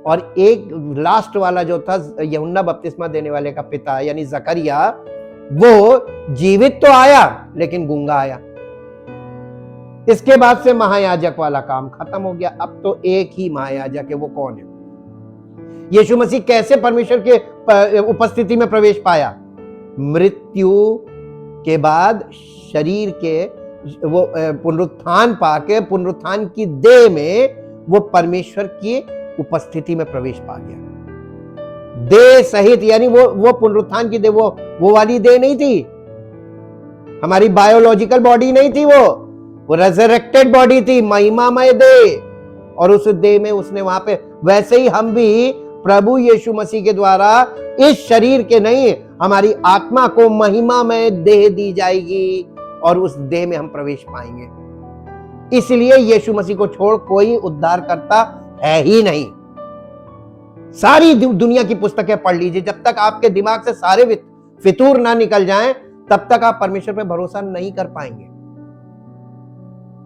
और एक लास्ट वाला जो था यूहन्ना बपतिस्मा देने वाले का पिता यानी जकरिया, वो जीवित तो आया लेकिन गूंगा आया। इसके बाद से महायाजक वाला काम खत्म हो गया। अब तो एक ही महायाजक है, वो कौन है? यीशु मसीह कैसे परमेश्वर के उपस्थिति में प्रवेश पाया? मृत्यु के बाद शरीर के वो पुनरुत्थान पाके, पुनरुत्थान की देह में वो परमेश्वर की उपस्थिति में प्रवेश पा गया, देह सहित। यानी वो पुनरुत्थान की देह, वो वाली देह नहीं थी, हमारी बायोलॉजिकल बॉडी नहीं थी, वो रेजरेक्टेड बॉडी थी, महिमामय देह। और उस देह में उसने वहां पे, वैसे ही हम भी प्रभु यीशु मसीह के द्वारा इस शरीर के नहीं, हमारी आत्मा को महिमामय देह दी जाएगी और उस देह में हम प्रवेश पाएंगे। इसलिए यीशु मसीह को छोड़ कोई उद्धार करता है ही नहीं। सारी दुनिया की पुस्तकें पढ़ लीजिए, जब तक आपके दिमाग से सारे फितूर ना निकल जाएं, तब तक आप परमेश्वर पे भरोसा नहीं कर पाएंगे।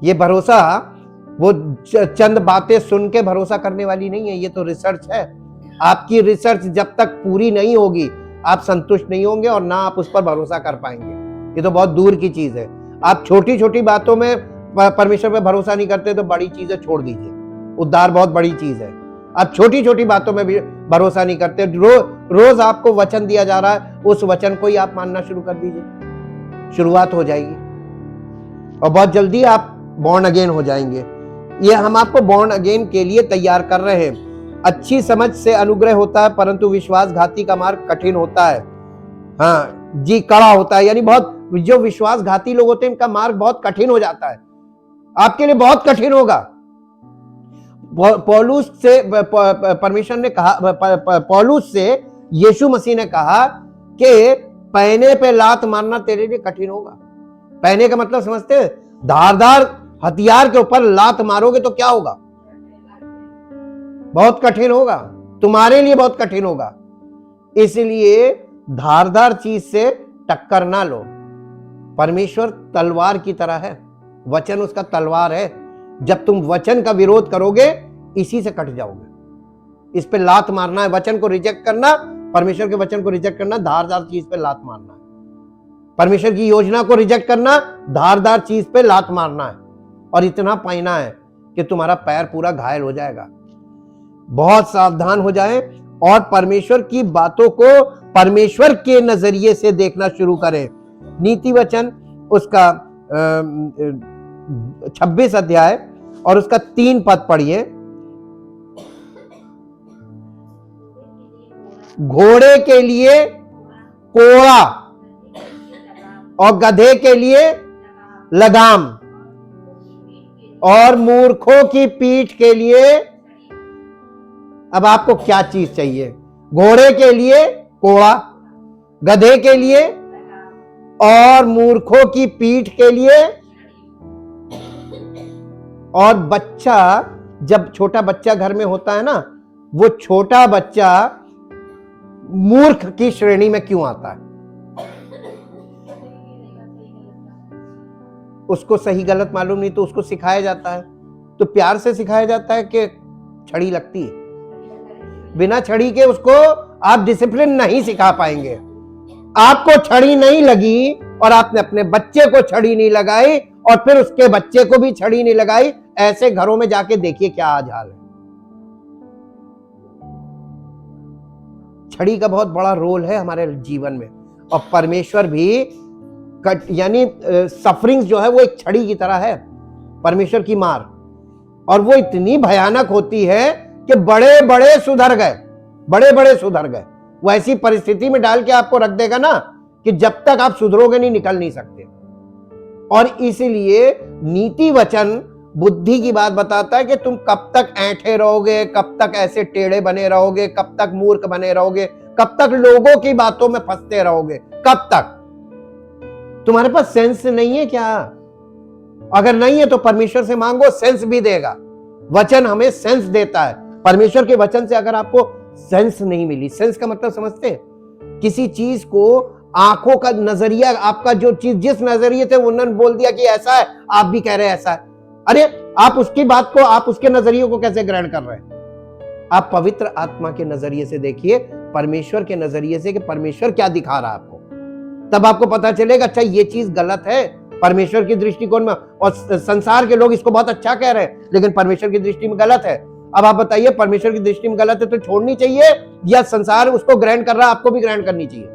ये भरोसा वो चंद बातें सुन के भरोसा करने वाली नहीं है, ये तो रिसर्च है। आपकी रिसर्च जब तक पूरी नहीं होगी आप संतुष्ट नहीं होंगे और ना आप उस पर भरोसा कर पाएंगे। ये तो बहुत दूर की चीज है। आप छोटी छोटी बातों में परमेश्वर पे भरोसा नहीं करते तो बड़ी चीजें छोड़ दीजिए। उद्धार बहुत बड़ी चीज है। आप छोटी छोटी बातों में भी भरोसा नहीं करते, रोज आपको वचन दिया जा रहा है, उस वचन को ही आप मानना शुरू कर दीजिए, शुरुआत हो जाएगी और बहुत जल्दी आप बॉर्न अगेन हो जाएंगे। ये हम आपको बॉर्न अगेन के लिए तैयार कर रहे हैं। अच्छी समझ से अनुग्रह होता है, परंतु विश्वासघाती का मार्ग कठिन होता है। हाँ जी, कड़ा होता है। यानी बहुत जो विश्वासघाती लोग होते हैं इनका मार्ग बहुत कठिन हो जाता है, आपके लिए बहुत कठिन होगा। पौलुस से परमेश्वर ने कहा, पौलुस से यीशु मसीह ने कहा कि पैने पे लात मारना तेरे लिए कठिन होगा। पैने का मतलब समझते हैं? धारदार हथियार के ऊपर लात मारोगे तो क्या होगा? बहुत कठिन होगा, तुम्हारे लिए बहुत कठिन होगा। इसलिए धारदार चीज से टक्कर ना लो। परमेश्वर तलवार की तरह है, वचन उसका तलवार है। जब तुम वचन का विरोध करोगे इसी से कट जाओगे। इस पे लात मारना है, वचन को रिजेक्ट करना, परमेश्वर के वचन को रिजेक्ट करना, धारदार चीज पे लात मारना है। परमेश्वर की योजना को रिजेक्ट करना, धारदार चीज पे लात मारना है। और इतना पाइना है कि तुम्हारा पैर पूरा घायल हो जाएगा। बहुत सावधान हो जाएं और परमेश्वर की बातों को परमेश्वर के नजरिए से देखना शुरू करें। नीति वचन उसका 26 अध्याय और उसका 3 पद पढ़िए। घोड़े के लिए कोड़ा और गधे के लिए लगाम और मूर्खों की पीठ के लिए। अब आपको क्या चीज चाहिए? घोड़े के लिए कोड़ा, गधे के लिए और मूर्खों की पीठ के लिए। और बच्चा, जब छोटा बच्चा घर में होता है ना, वो छोटा बच्चा मूर्ख की श्रेणी में क्यों आता है? उसको सही गलत मालूम नहीं, तो उसको सिखाया जाता है, तो प्यार से सिखाया जाता है कि छड़ी लगती है। बिना छड़ी के उसको आप डिसिप्लिन नहीं सिखा पाएंगे। आपको छड़ी नहीं लगी और आपने अपने बच्चे को छड़ी नहीं लगाई और फिर उसके बच्चे को भी छड़ी नहीं लगाई, ऐसे घरों में जाके देखिए क्या आज हाल है। छड़ी का बहुत बड़ा रोल है हमारे जीवन में, और परमेश्वर भी यानी सफरिंग्स जो है वो एक छड़ी की तरह है, परमेश्वर की मार, और वो इतनी भयानक होती है कि बड़े बड़े सुधर गए, बड़े बड़े सुधर गए। वो ऐसी परिस्थिति में डाल के आपको रख देगा ना कि जब तक आप सुधरोगे नहीं, निकल नहीं सकते। और इसलिए नीति वचन बुद्धि की बात बताता है कि तुम कब तक ऐंठे रहोगे, कब तक ऐसे टेढ़े बने रहोगे, कब तक मूर्ख बने रहोगे, कब तक लोगों की बातों में फंसते रहोगे, कब तक? तुम्हारे पास सेंस नहीं है क्या? अगर नहीं है तो परमेश्वर से मांगो, सेंस भी देगा। वचन हमें सेंस देता है। परमेश्वर के वचन से अगर आपको सेंस नहीं मिली, सेंस का मतलब समझते हैं? किसी चीज को आंखों का नजरिया, आपका जो चीज जिस नजरिए से उन्होंने बोल दिया कि ऐसा है, आप भी कह रहे हैं ऐसा है। अरे आप उसकी बात को, आप उसके नजरिए को कैसे ग्रहण कर रहे हैं? आप पवित्र आत्मा के नजरिए से देखिए, परमेश्वर के नजरिए से कि परमेश्वर क्या दिखा रहा है आपको, तब आपको पता चलेगा अच्छा ये चीज गलत है परमेश्वर की दृष्टिकोण में, और संसार के लोग इसको बहुत अच्छा कह रहे हैं लेकिन परमेश्वर की दृष्टि में गलत है। अब आप बताइए, परमेश्वर की दृष्टि में गलत है तो छोड़नी चाहिए, या संसार उसको ग्रहण कर रहा है, आपको भी ग्रहण करनी चाहिए?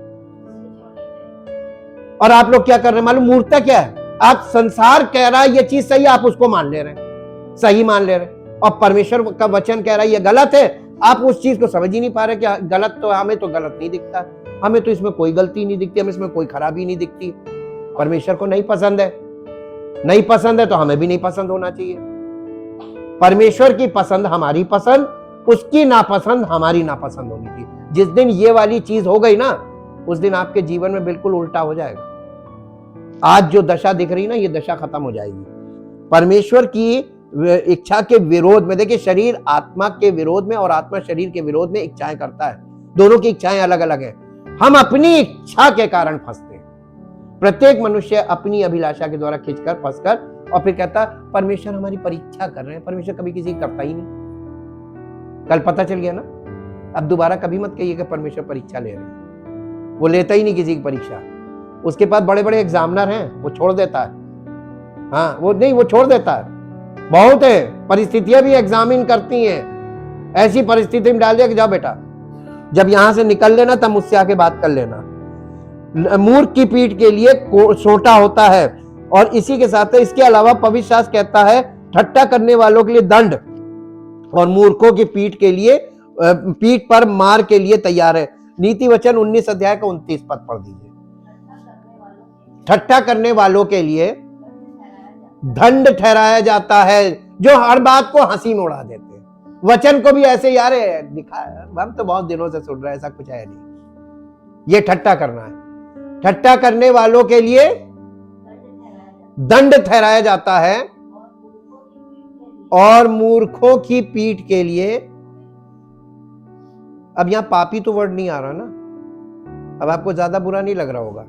और आप लोग क्या कर रहे हैं मालूम? मूर्खता क्या है? आप संसार कह रहा है ये चीज सही है, आप उसको मान ले रहे हैं, सही मान ले रहे हैं, और परमेश्वर का वचन कह रहा है ये गलत है, आप उस चीज को समझ ही नहीं पा रहे कि गलत तो हमें तो गलत नहीं दिखता, हमें तो इसमें कोई गलती नहीं दिखती, हमें इसमें कोई खराबी नहीं दिखती। परमेश्वर को नहीं पसंद है, नहीं पसंद है तो हमें भी नहीं पसंद होना चाहिए। परमेश्वर की पसंद हमारी पसंद, उसकी नापसंद हमारी नापसंद होनी चाहिए। जिस दिन ये वाली चीज हो गई ना, उस दिन आपके जीवन में बिल्कुल उल्टा हो जाएगा। आज जो दशा दिख रही ना, ये दशा खत्म हो जाएगी। परमेश्वर की इच्छा के विरोध में, देखिए शरीर आत्मा के विरोध में और आत्मा शरीर के विरोध में इच्छाएं करता है, दोनों की इच्छाएं अलग अलग है। हम अपनी इच्छा के कारण फंसते हैं। प्रत्येक मनुष्य अपनी अभिलाषा के द्वारा खींचकर फंसकर, और फिर कहता परमेश्वर हमारी परीक्षा कर रहे हैं। परमेश्वर कभी किसी करता ही नहीं। कल पता चल गया ना। अब दोबारा कभी मत कहिए कि परमेश्वर परीक्षा ले रहे हैं, वो लेता ही नहीं किसी की परीक्षा। उसके पास बड़े बड़े एग्जामिनर हैं, वो छोड़ देता है। हाँ, वो नहीं, वो छोड़ देता है। बहुत है, परिस्थितियां भी एग्जामिन करती हैं। ऐसी परिस्थिति में डाल दिया कि जाओ बेटा, जब यहां से निकल लेना तब मुझसे आके बात कर लेना। मूर्ख की पीठ के लिए सोटा होता है। और इसी के साथ इसके अलावा पवित्र शास्त्र कहता है ठट्टा करने वालों के लिए दंड, और मूर्खों की पीठ के लिए, पीठ पर मार के लिए तैयार है। नीति वचन 19 अध्याय का 29 पद पढ़ दीजिए। ठट्टा करने वालों के लिए दंड ठहराया जाता है, जो हर बात को हंसी में उड़ा देते हैं। वचन को भी ऐसे यार दिखा है, हम तो बहुत दिनों से सुन रहे हैं, ऐसा कुछ है नहीं। ये ठट्टा करना है। ठट्टा करने वालों के लिए दंड ठहराया जाता है, और मूर्खों की पीठ के लिए। अब यहां पापी तो वर्ड नहीं आ रहा ना, अब आपको ज्यादा बुरा नहीं लग रहा होगा।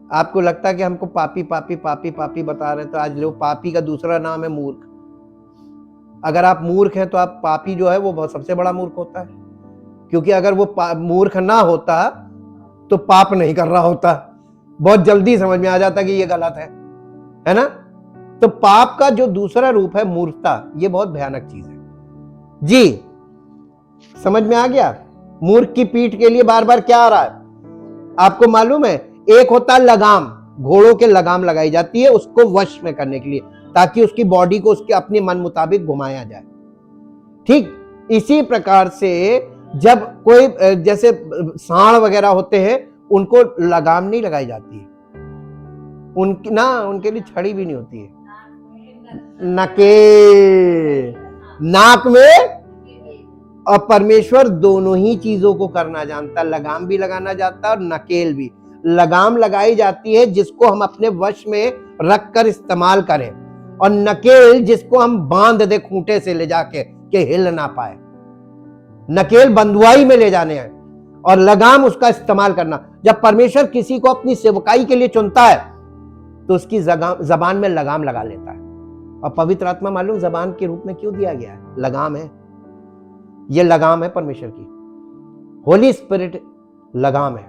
आपको लगता है कि हमको पापी पापी पापी पापी बता रहे हैं, तो आज लो, पापी का दूसरा नाम है मूर्ख। अगर आप मूर्ख हैं तो आप पापी जो है वो बहुत सबसे बड़ा मूर्ख होता है, क्योंकि अगर वो मूर्ख ना होता तो पाप नहीं कर रहा होता। बहुत जल्दी समझ में आ जाता कि ये गलत है ना। तो पाप का जो दूसरा रूप है मूर्खता, ये बहुत भयानक चीज है जी। समझ में आ गया? मूर्ख की पीठ के लिए बार बार क्या आ रहा है आपको मालूम है? एक होता है लगाम, घोड़ों के लगाम लगाई जाती है उसको वश में करने के लिए, ताकि उसकी बॉडी को उसके अपने मन मुताबिक घुमाया जाए। ठीक इसी प्रकार से जब कोई जैसे सांड वगैरह होते हैं उनको लगाम नहीं लगाई जाती है, उनके लिए छड़ी भी नहीं होती है, नकेल नाक में। और परमेश्वर दोनों ही चीजों को करना जानता, लगाम भी लगाना जानता और नकेल भी। लगाम लगाई जाती है जिसको हम अपने वश में रख कर इस्तेमाल करें, और नकेल जिसको हम बांध दे खूंटे से ले जाके कि हिल ना पाए। नकेल बंधुआई में ले जाने हैं और लगाम उसका इस्तेमाल करना। जब परमेश्वर किसी को अपनी सेवकाई के लिए चुनता है तो उसकी जबान में लगाम लगा लेता है। और पवित्र आत्मा मालूम जबान के रूप में क्यों दिया गया है? लगाम है, ये लगाम है परमेश्वर की। होली स्पिरिट लगाम है,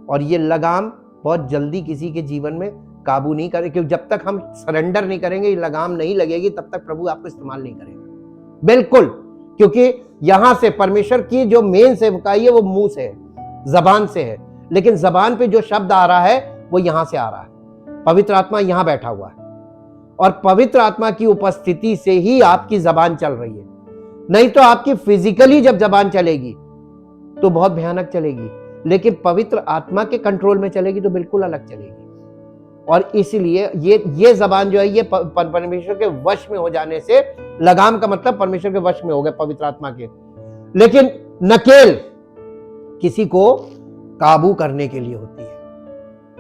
और ये लगाम बहुत जल्दी किसी के जीवन में काबू नहीं करे, क्योंकि जब तक हम सरेंडर नहीं करेंगे ये लगाम नहीं लगेगी, तब तक प्रभु आपको इस्तेमाल नहीं करेगा बिल्कुल। क्योंकि यहां से परमेश्वर की जो मेन सेवकाई है वो मुंह से है, जबान से है, लेकिन जबान पे जो शब्द आ रहा है वो यहां से आ रहा है। पवित्र आत्मा यहां बैठा हुआ है, और पवित्र आत्मा की उपस्थिति से ही आपकी जबान चल रही है। नहीं तो आपकी फिजिकली जब जबान चलेगी तो बहुत भयानक चलेगी, लेकिन पवित्र आत्मा के कंट्रोल में चलेगी तो बिल्कुल अलग चलेगी। और इसलिए ये जबान जो है ये परमेश्वर के वश में हो जाने से, लगाम का मतलब परमेश्वर के वश में हो गए पवित्र आत्मा के। लेकिन नकेल किसी को काबू करने के लिए होती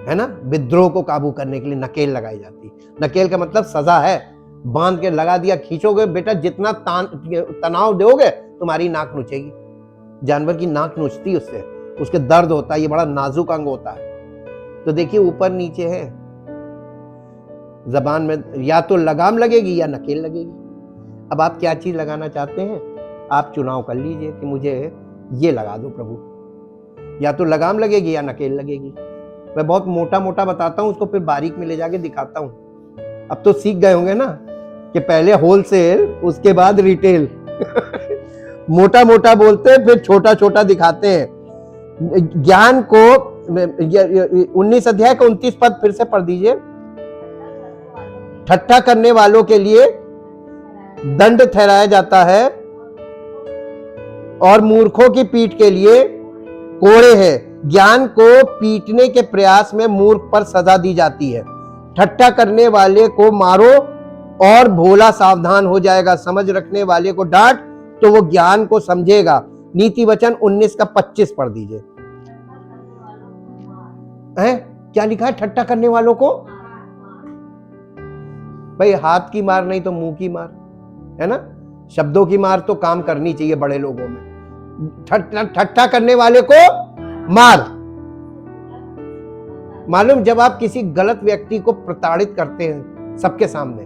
है ना, विद्रोह को काबू करने के लिए नकेल लगाई जाती है। नकेल का मतलब सजा है, बांध के लगा दिया, खींचोगे बेटा, जितना तनाव दोगे तुम्हारी नाक नोचेगी। जानवर की नाक नोचती उससे, उसके दर्द होता है, ये बड़ा नाजुक अंग होता है। तो देखिए ऊपर नीचे है, जबान में या तो लगाम लगेगी या नकेल लगेगी। अब आप क्या चीज लगाना चाहते हैं, आप चुनाव कर लीजिए कि मुझे ये लगा दो प्रभु, या तो लगाम लगेगी या नकेल लगेगी। मैं बहुत मोटा मोटा बताता हूं, उसको फिर बारीक में ले जाके दिखाता हूं। अब तो सीख गए होंगे ना कि पहले होलसेल उसके बाद रिटेल मोटा मोटा बोलते हैं फिर छोटा छोटा दिखाते हैं। ज्ञान को 19 अध्याय का 29 पद फिर से पढ़ दीजिए। ठट्ठा करने वालों के लिए दंड ठहराया जाता है और मूर्खों की पीठ के लिए कोड़े है। ज्ञान को पीटने के प्रयास में मूर्ख पर सजा दी जाती है। ठट्ठा करने वाले को मारो और भोला सावधान हो जाएगा। समझ रखने वाले को डांट तो वो ज्ञान को समझेगा। नीति वचन 19 का 25 पढ़ दीजिए। है क्या लिखा है? ठट्ठा करने वालों को भाई हाथ की मार नहीं तो मुंह की मार, है ना। शब्दों की मार तो काम करनी चाहिए बड़े लोगों में। ठट्ठा करने वाले को मार। मालूम, जब आप किसी गलत व्यक्ति को प्रताड़ित करते हैं सबके सामने,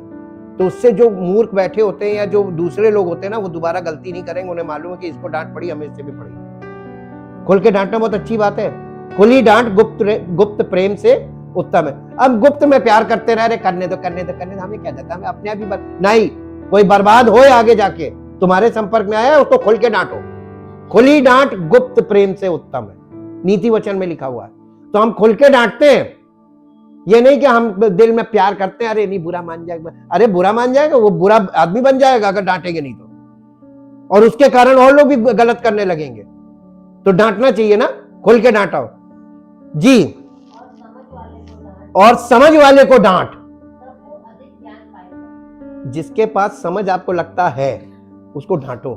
तो उससे जो मूर्ख बैठे होते हैं या जो दूसरे लोग होते हैं ना, वो दोबारा गलती नहीं करेंगे। उन्हें मालूम है कि इसको डांट पड़ी, हमें इससे भी पड़ी। खुल के डांटना बहुत अच्छी बात है। खुली डांट गुप्त प्रेम से उत्तम है। अब गुप्त में प्यार करते रहे, करने दो करने दो करने दो, हमें क्या जाता है, हमें अपने आप ही नहीं। कोई बर्बाद हो आगे जाके तुम्हारे संपर्क में आया, उसको खुल के डांटो। खुली डांट गुप्त प्रेम से उत्तम है, नीति वचन में लिखा हुआ है। तो हम खुल के डांटते हैं, ये नहीं कि हम दिल में प्यार करते हैं, अरे नहीं बुरा मान जाएगा, अरे बुरा मान जाएगा, वो बुरा आदमी बन जाएगा अगर डांटेंगे नहीं तो, और उसके कारण और लोग भी गलत करने लगेंगे। तो डांटना चाहिए ना, खुल के डांटो जी। और समझ वाले को डांट। जिसके पास समझ आपको लगता है उसको डांटो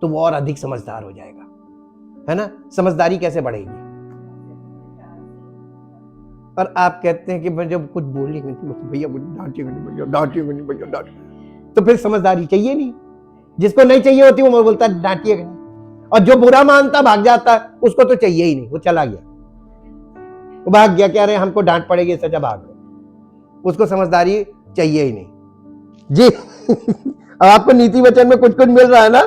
तो वो और अधिक समझदार हो जाएगा, है ना। समझदारी कैसे बढ़ेगी? और आप कहते हैं कि मैं जब कुछ बोलेंगे भैया मुझे डांटिएगा नहीं, भैया डांटिएगा नहीं, भैया डांटिएगा, तो फिर समझदारी चाहिए नहीं। जिसको नहीं चाहिए होती वो बोलता है डांटिएगा नहीं, और जो बुरा मानता भाग जाता है उसको तो चाहिए ही नहीं, वो चला गया, वो भाग गया। कह रहे हैं हमको डांट पड़ेगी, सजा भाग गया, उसको समझदारी चाहिए ही नहीं जी। अब आपको नीति वचन में कुछ कुछ मिल रहा है ना।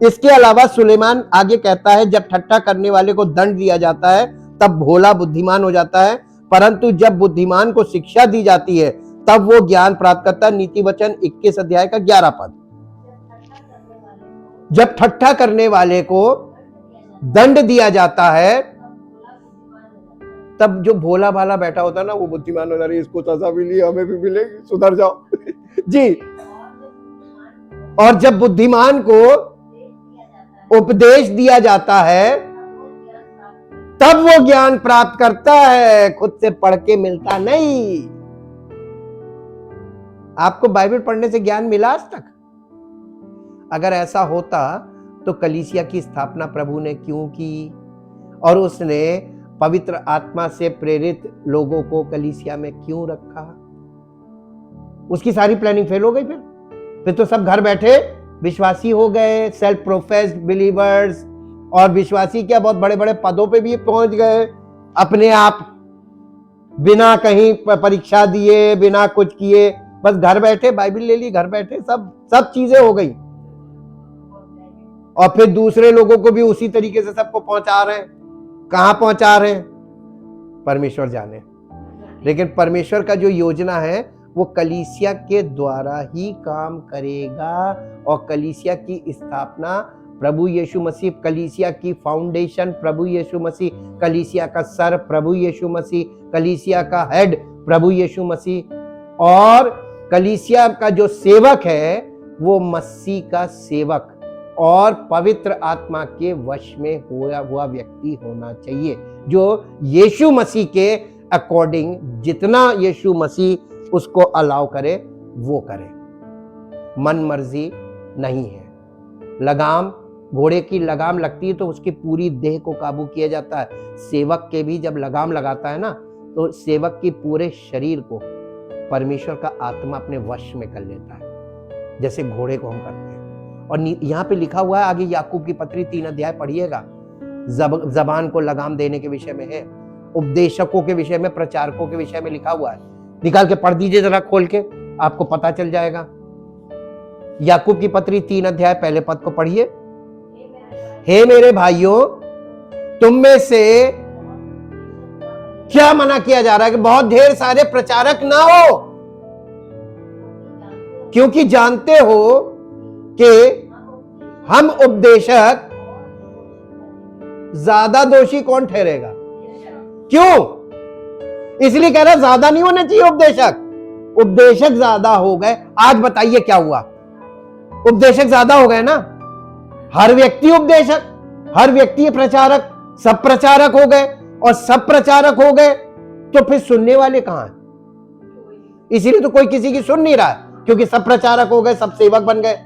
इसके अलावा सुलेमान आगे कहता है, जब ठट्ठा करने वाले को दंड दिया जाता है तब भोला बुद्धिमान हो जाता है, परंतु जब बुद्धिमान को शिक्षा दी जाती है तब वो ज्ञान प्राप्त करता है। नीति वचन 21 अध्याय का 11 पद। जब ठट्ठा करने वाले को दंड दिया जाता है तब जो भोला भाला बैठा होता ना वो बुद्धिमान हो जा रही, इसको सजा मिली हमें भी मिलेगी, सुधर जाओ। जी। और जब बुद्धिमान को उपदेश दिया जाता है तब वो ज्ञान प्राप्त करता है, खुद से पढ़ के मिलता नहीं। आपको बाइबल पढ़ने से ज्ञान मिला आज तक? अगर ऐसा होता तो कलीसिया की स्थापना प्रभु ने क्यों की, और उसने पवित्र आत्मा से प्रेरित लोगों को कलीसिया में क्यों रखा? उसकी सारी प्लानिंग फेल हो गई। फिर तो सब घर बैठे विश्वासी हो गए, सेल्फ प्रोफेस्ड बिलीवर्स, और विश्वासी क्या बहुत बड़े बड़े पदों पे भी पहुंच गए अपने आप, बिना कहीं परीक्षा दिए, बिना कुछ किए, बस घर बैठे बाइबल ले ली, घर बैठे सब चीजें हो गई। और फिर दूसरे लोगों को भी उसी तरीके से सबको पहुंचा रहे हैं। कहां पहुंचा रहे हैं परमेश्वर जाने। लेकिन परमेश्वर का जो योजना है वो कलीसिया के द्वारा ही काम करेगा, और कलीसिया की स्थापना प्रभु यीशु मसीह, कलीसिया की फाउंडेशन प्रभु यीशु मसीह, कलीसिया का सर प्रभु यीशु मसीह, कलीसिया का हेड प्रभु यीशु मसीह, और कलीसिया का जो सेवक है वो मसीह का सेवक और पवित्र आत्मा के वश में हुआ व्यक्ति होना चाहिए, जो यीशु मसीह के अकॉर्डिंग जितना यीशु मसीह उसको अलाउ करे वो करे। मन मर्जी नहीं है। लगाम, घोड़े की लगाम लगती है तो उसकी पूरी देह को काबू किया जाता है। सेवक के भी जब लगाम लगाता है ना तो सेवक की पूरे शरीर को परमेश्वर का आत्मा अपने वश में कर लेता है, जैसे घोड़े को हम करते हैं। और यहाँ पे लिखा हुआ है आगे याकूब की पत्री 3 अध्याय पढ़िएगा, जबान को लगाम देने के विषय में है, उपदेशकों के विषय में, प्रचारकों के विषय में लिखा हुआ है। निकाल के पढ़ दीजिए जरा, खोल के, आपको पता चल जाएगा। याकूब की पत्री 3 अध्याय पहले पद को पढ़िए। हे मेरे भाइयों, तुम में से क्या मना किया जा रहा है कि बहुत ढेर सारे प्रचारक ना हो, क्योंकि जानते हो कि हम उपदेशक ज्यादा दोषी कौन ठहरेगा। क्यों? इसलिए कह रहा ज्यादा नहीं होने चाहिए उपदेशक, उपदेशक ज्यादा हो गए। आज बताइए क्या हुआ, उपदेशक ज्यादा हो गए ना, हर व्यक्ति उपदेशक, हर व्यक्ति प्रचारक, सब प्रचारक हो गए, और सब प्रचारक हो गए तो फिर सुनने वाले कहां हैं? इसीलिए तो कोई किसी की सुन नहीं रहा है, क्योंकि सब प्रचारक हो गए, सब सेवक बन गए।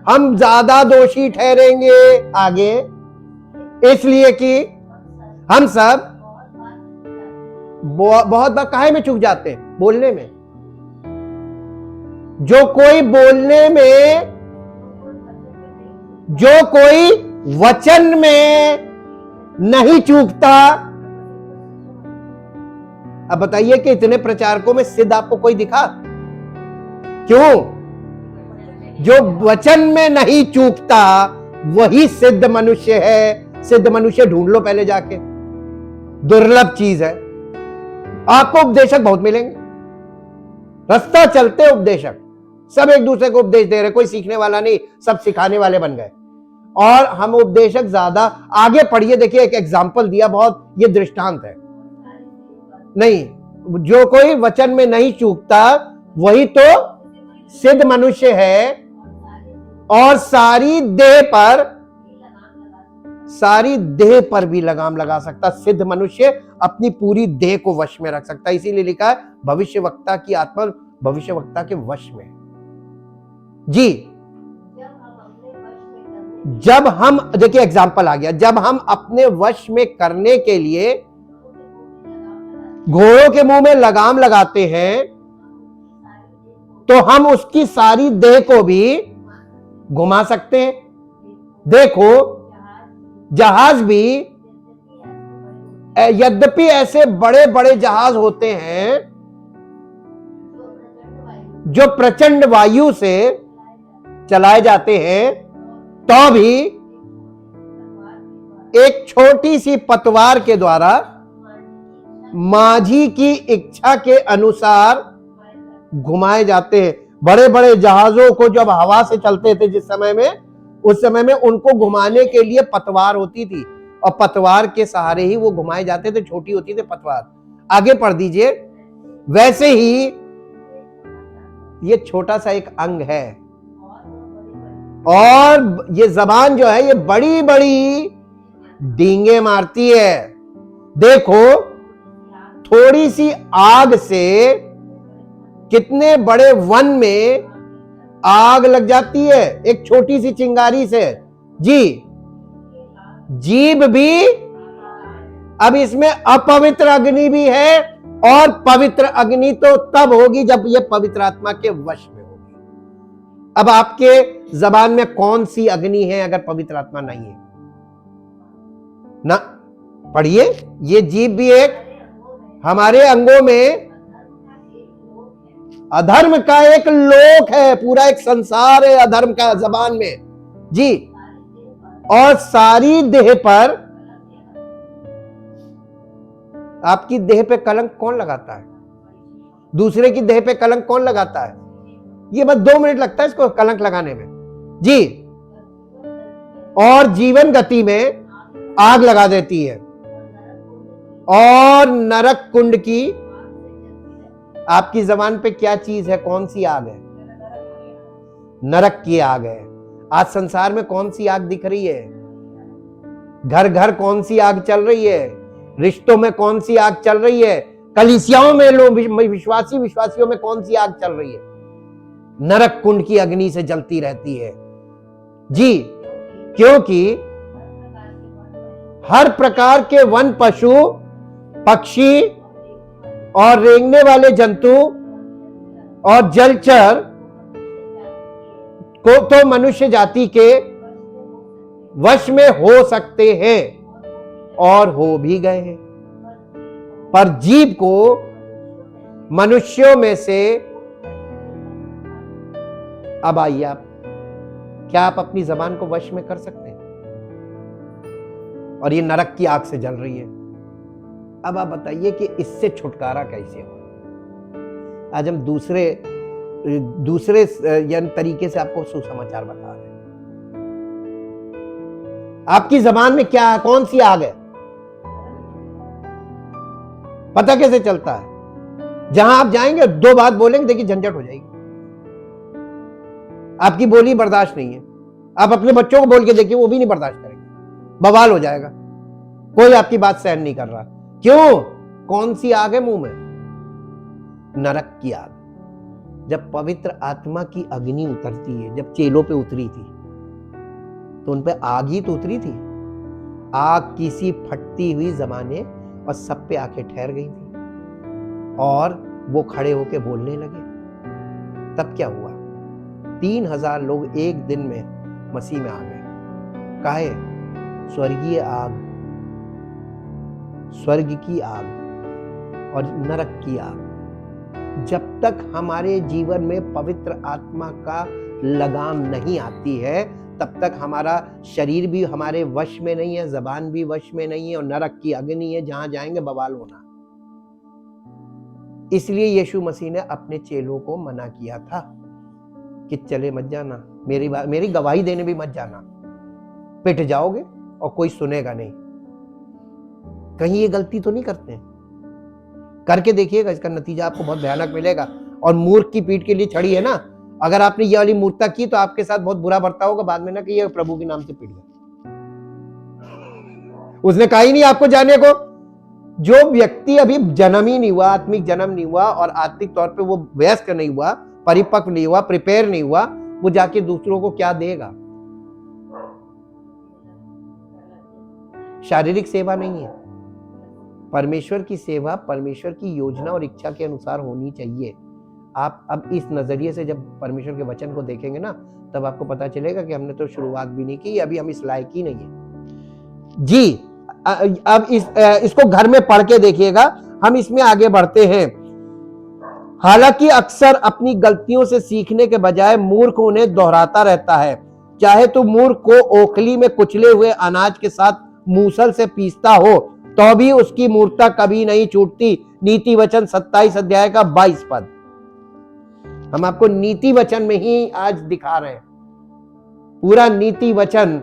हम ज्यादा दोषी ठहरेंगे आगे, इसलिए कि हम सब बहुत बार काहे में चूक जाते हैं, बोलने में। जो कोई बोलने में, जो कोई वचन में नहीं चूकता। अब बताइए कि इतने प्रचारकों में सिद्ध आपको कोई दिखा? क्यों? जो वचन में नहीं चूकता वही सिद्ध मनुष्य है। सिद्ध मनुष्य ढूंढ लो पहले जाके, दुर्लभ चीज है। आपको उपदेशक बहुत मिलेंगे, रास्ता चलते उपदेशक, सब एक दूसरे को उपदेश दे रहे, कोई सीखने वाला नहीं, सब सिखाने वाले बन गए। और हम उपदेशक ज्यादा आगे पढ़िए, देखिए एक एग्जाम्पल दिया, बहुत ये दृष्टांत है। नहीं, जो कोई वचन में नहीं चूकता वही तो सिद्ध मनुष्य है, और सारी देह पर भी लगाम लगा सकता। सिद्ध मनुष्य अपनी पूरी देह को वश में रख सकता है। इसीलिए लिखा है भविष्यवक्ता की आत्मा भविष्यवक्ता के वश में। जी, जब हम, देखिए एग्जाम्पल आ गया, जब हम अपने वश में करने के लिए घोड़ों के मुंह में लगाम लगाते हैं तो हम उसकी सारी देह को भी घुमा सकते हैं। देखो, जहाज भी, यद्यपि ऐसे बड़े बड़े जहाज होते हैं जो प्रचंड वायु से चलाए जाते हैं, तो भी एक छोटी सी पतवार के द्वारा माझी की इच्छा के अनुसार घुमाए जाते हैं। बड़े बड़े जहाजों को जब हवा से चलते थे जिस समय में, उस समय में उनको घुमाने के लिए पतवार होती थी, और पतवार के सहारे ही वो घुमाए जाते थे, छोटी होती थी पतवार। आगे पढ़ दीजिए। वैसे ही ये छोटा सा एक अंग है और ये जबान जो है ये बड़ी बड़ी डींगे मारती है। देखो, थोड़ी सी आग से कितने बड़े वन में आग लग जाती है, एक छोटी सी चिंगारी से। जी, जीभ भी, अब इसमें अपवित्र अग्नि भी है, और पवित्र अग्नि तो तब होगी जब ये पवित्र आत्मा के वश में होगी। अब आपके जबान में कौन सी अग्नि है अगर पवित्र आत्मा नहीं है? ना, पढ़िए। ये जीभ भी एक हमारे अंगों में अधर्म का एक लोक है, पूरा एक संसार है अधर्म का जबान में। जी, और सारी देह पर, आपकी देह पे कलंक कौन लगाता है? दूसरे की देह पे कलंक कौन लगाता है? ये बस 2 मिनट लगता है इसको कलंक लगाने में। जी, और जीवन गति में आग लगा देती है। और नरक कुंड की, आपकी जबान पे क्या चीज है? कौन सी आग है? नरक की आग है। आज संसार में कौन सी आग दिख रही है? घर घर कौन सी आग चल रही है? रिश्तों में कौन सी आग चल रही है? कलीसियाओं में लोग विश्वासियों में कौन सी आग चल रही है? नरक कुंड की अग्नि से जलती रहती है। जी, क्योंकि हर प्रकार के वन, पशु, पक्षी और रेंगने वाले जंतु और जलचर को तो मनुष्य जाति के वश में हो सकते हैं और हो भी गए हैं, पर जीव को मनुष्यों में से, अब आइए आप, क्या आप अपनी जबान को वश में कर सकते हैं? और ये नरक की आग से जल रही है। अब आप बताइए कि इससे छुटकारा कैसे हो? आज हम दूसरे तरीके से आपको सुसमाचार बता रहे हैं। आपकी जबान में क्या है? कौन सी आग है? पता कैसे चलता है? जहां आप जाएंगे 2 बात बोलेंगे, देखिए झंझट हो जाएगी, आपकी बोली बर्दाश्त नहीं है। आप अपने बच्चों को बोल के देखिए, वो भी नहीं बर्दाश्त करेंगे, बवाल हो जाएगा, कोई आपकी बात सहन नहीं कर रहा। क्यों? कौन सी आग है मुंह में? नरक की आग। जब पवित्र आत्मा की अग्नि उतरती है, जब चेलों पे उतरी थी तो उन पे आग ही तो उतरी थी। आग किसी फटती हुई जमाने और सब पे आके ठहर गई थी और वो खड़े होके बोलने लगे। तब क्या हुआ? 3000 लोग एक दिन में मसीह में आ गए। काहे? स्वर्गीय आग, स्वर्ग की आग और नरक की आग। जब तक हमारे जीवन में पवित्र आत्मा का लगाम नहीं आती है, तब तक हमारा शरीर भी हमारे वश में नहीं है, जबान भी वश में नहीं है, और नरक की अग्नि है, जहां जाएंगे बवाल होना। इसलिए यीशु मसीह ने अपने चेलों को मना किया था कि चले मत जाना, मेरी गवाही देने भी मत जाना, पिट जाओगे और कोई सुनेगा नहीं। कहीं ये गलती तो नहीं करते हैं? करके देखिएगा, इसका नतीजा आपको बहुत भयानक मिलेगा। और मूर्ख की पीठ के लिए छड़ी है ना, अगर आपने ये वाली मूर्खता की तो आपके साथ बहुत बुरा बर्ताव होगा बाद में, ना कि ये प्रभु के नाम से पीट गया, उसने कहा ही नहीं आपको जाने को। जो व्यक्ति अभी जन्म ही नहीं हुआ, आत्मिक जन्म नहीं हुआ और आत्मिक तौर पे वो वयस्क नहीं हुआ, परिपक्व नहीं हुआ, प्रिपेयर नहीं हुआ, वो जाके दूसरों को क्या देगा? शारीरिक सेवा नहीं है। परमेश्वर की सेवा परमेश्वर की योजना और इच्छा के अनुसार होनी चाहिए। आप अब इस नजरिए से जब परमेश्वर के वचन को देखेंगे ना, तब आपको पता चलेगा कि हमने तो शुरुआत भी नहीं की, अभी हम इस लायक ही नहीं है। जी, अब इसको घर में पढ़ के देखिएगा, हम इसमें आगे बढ़ते हैं। हालांकि अक्सर अपनी गलतियों से सीखने के बजाय मूर्ख उन्हें दोहराता रहता है। चाहे तो मूर्ख को ओखली में कुचले हुए अनाज के साथ मूसल से पीसता हो तो भी उसकी मूर्खता कभी नहीं छूटती। नीति वचन 27 अध्याय का 22 पद। हम आपको नीति वचन में ही आज दिखा रहे हैं। पूरा नीति वचन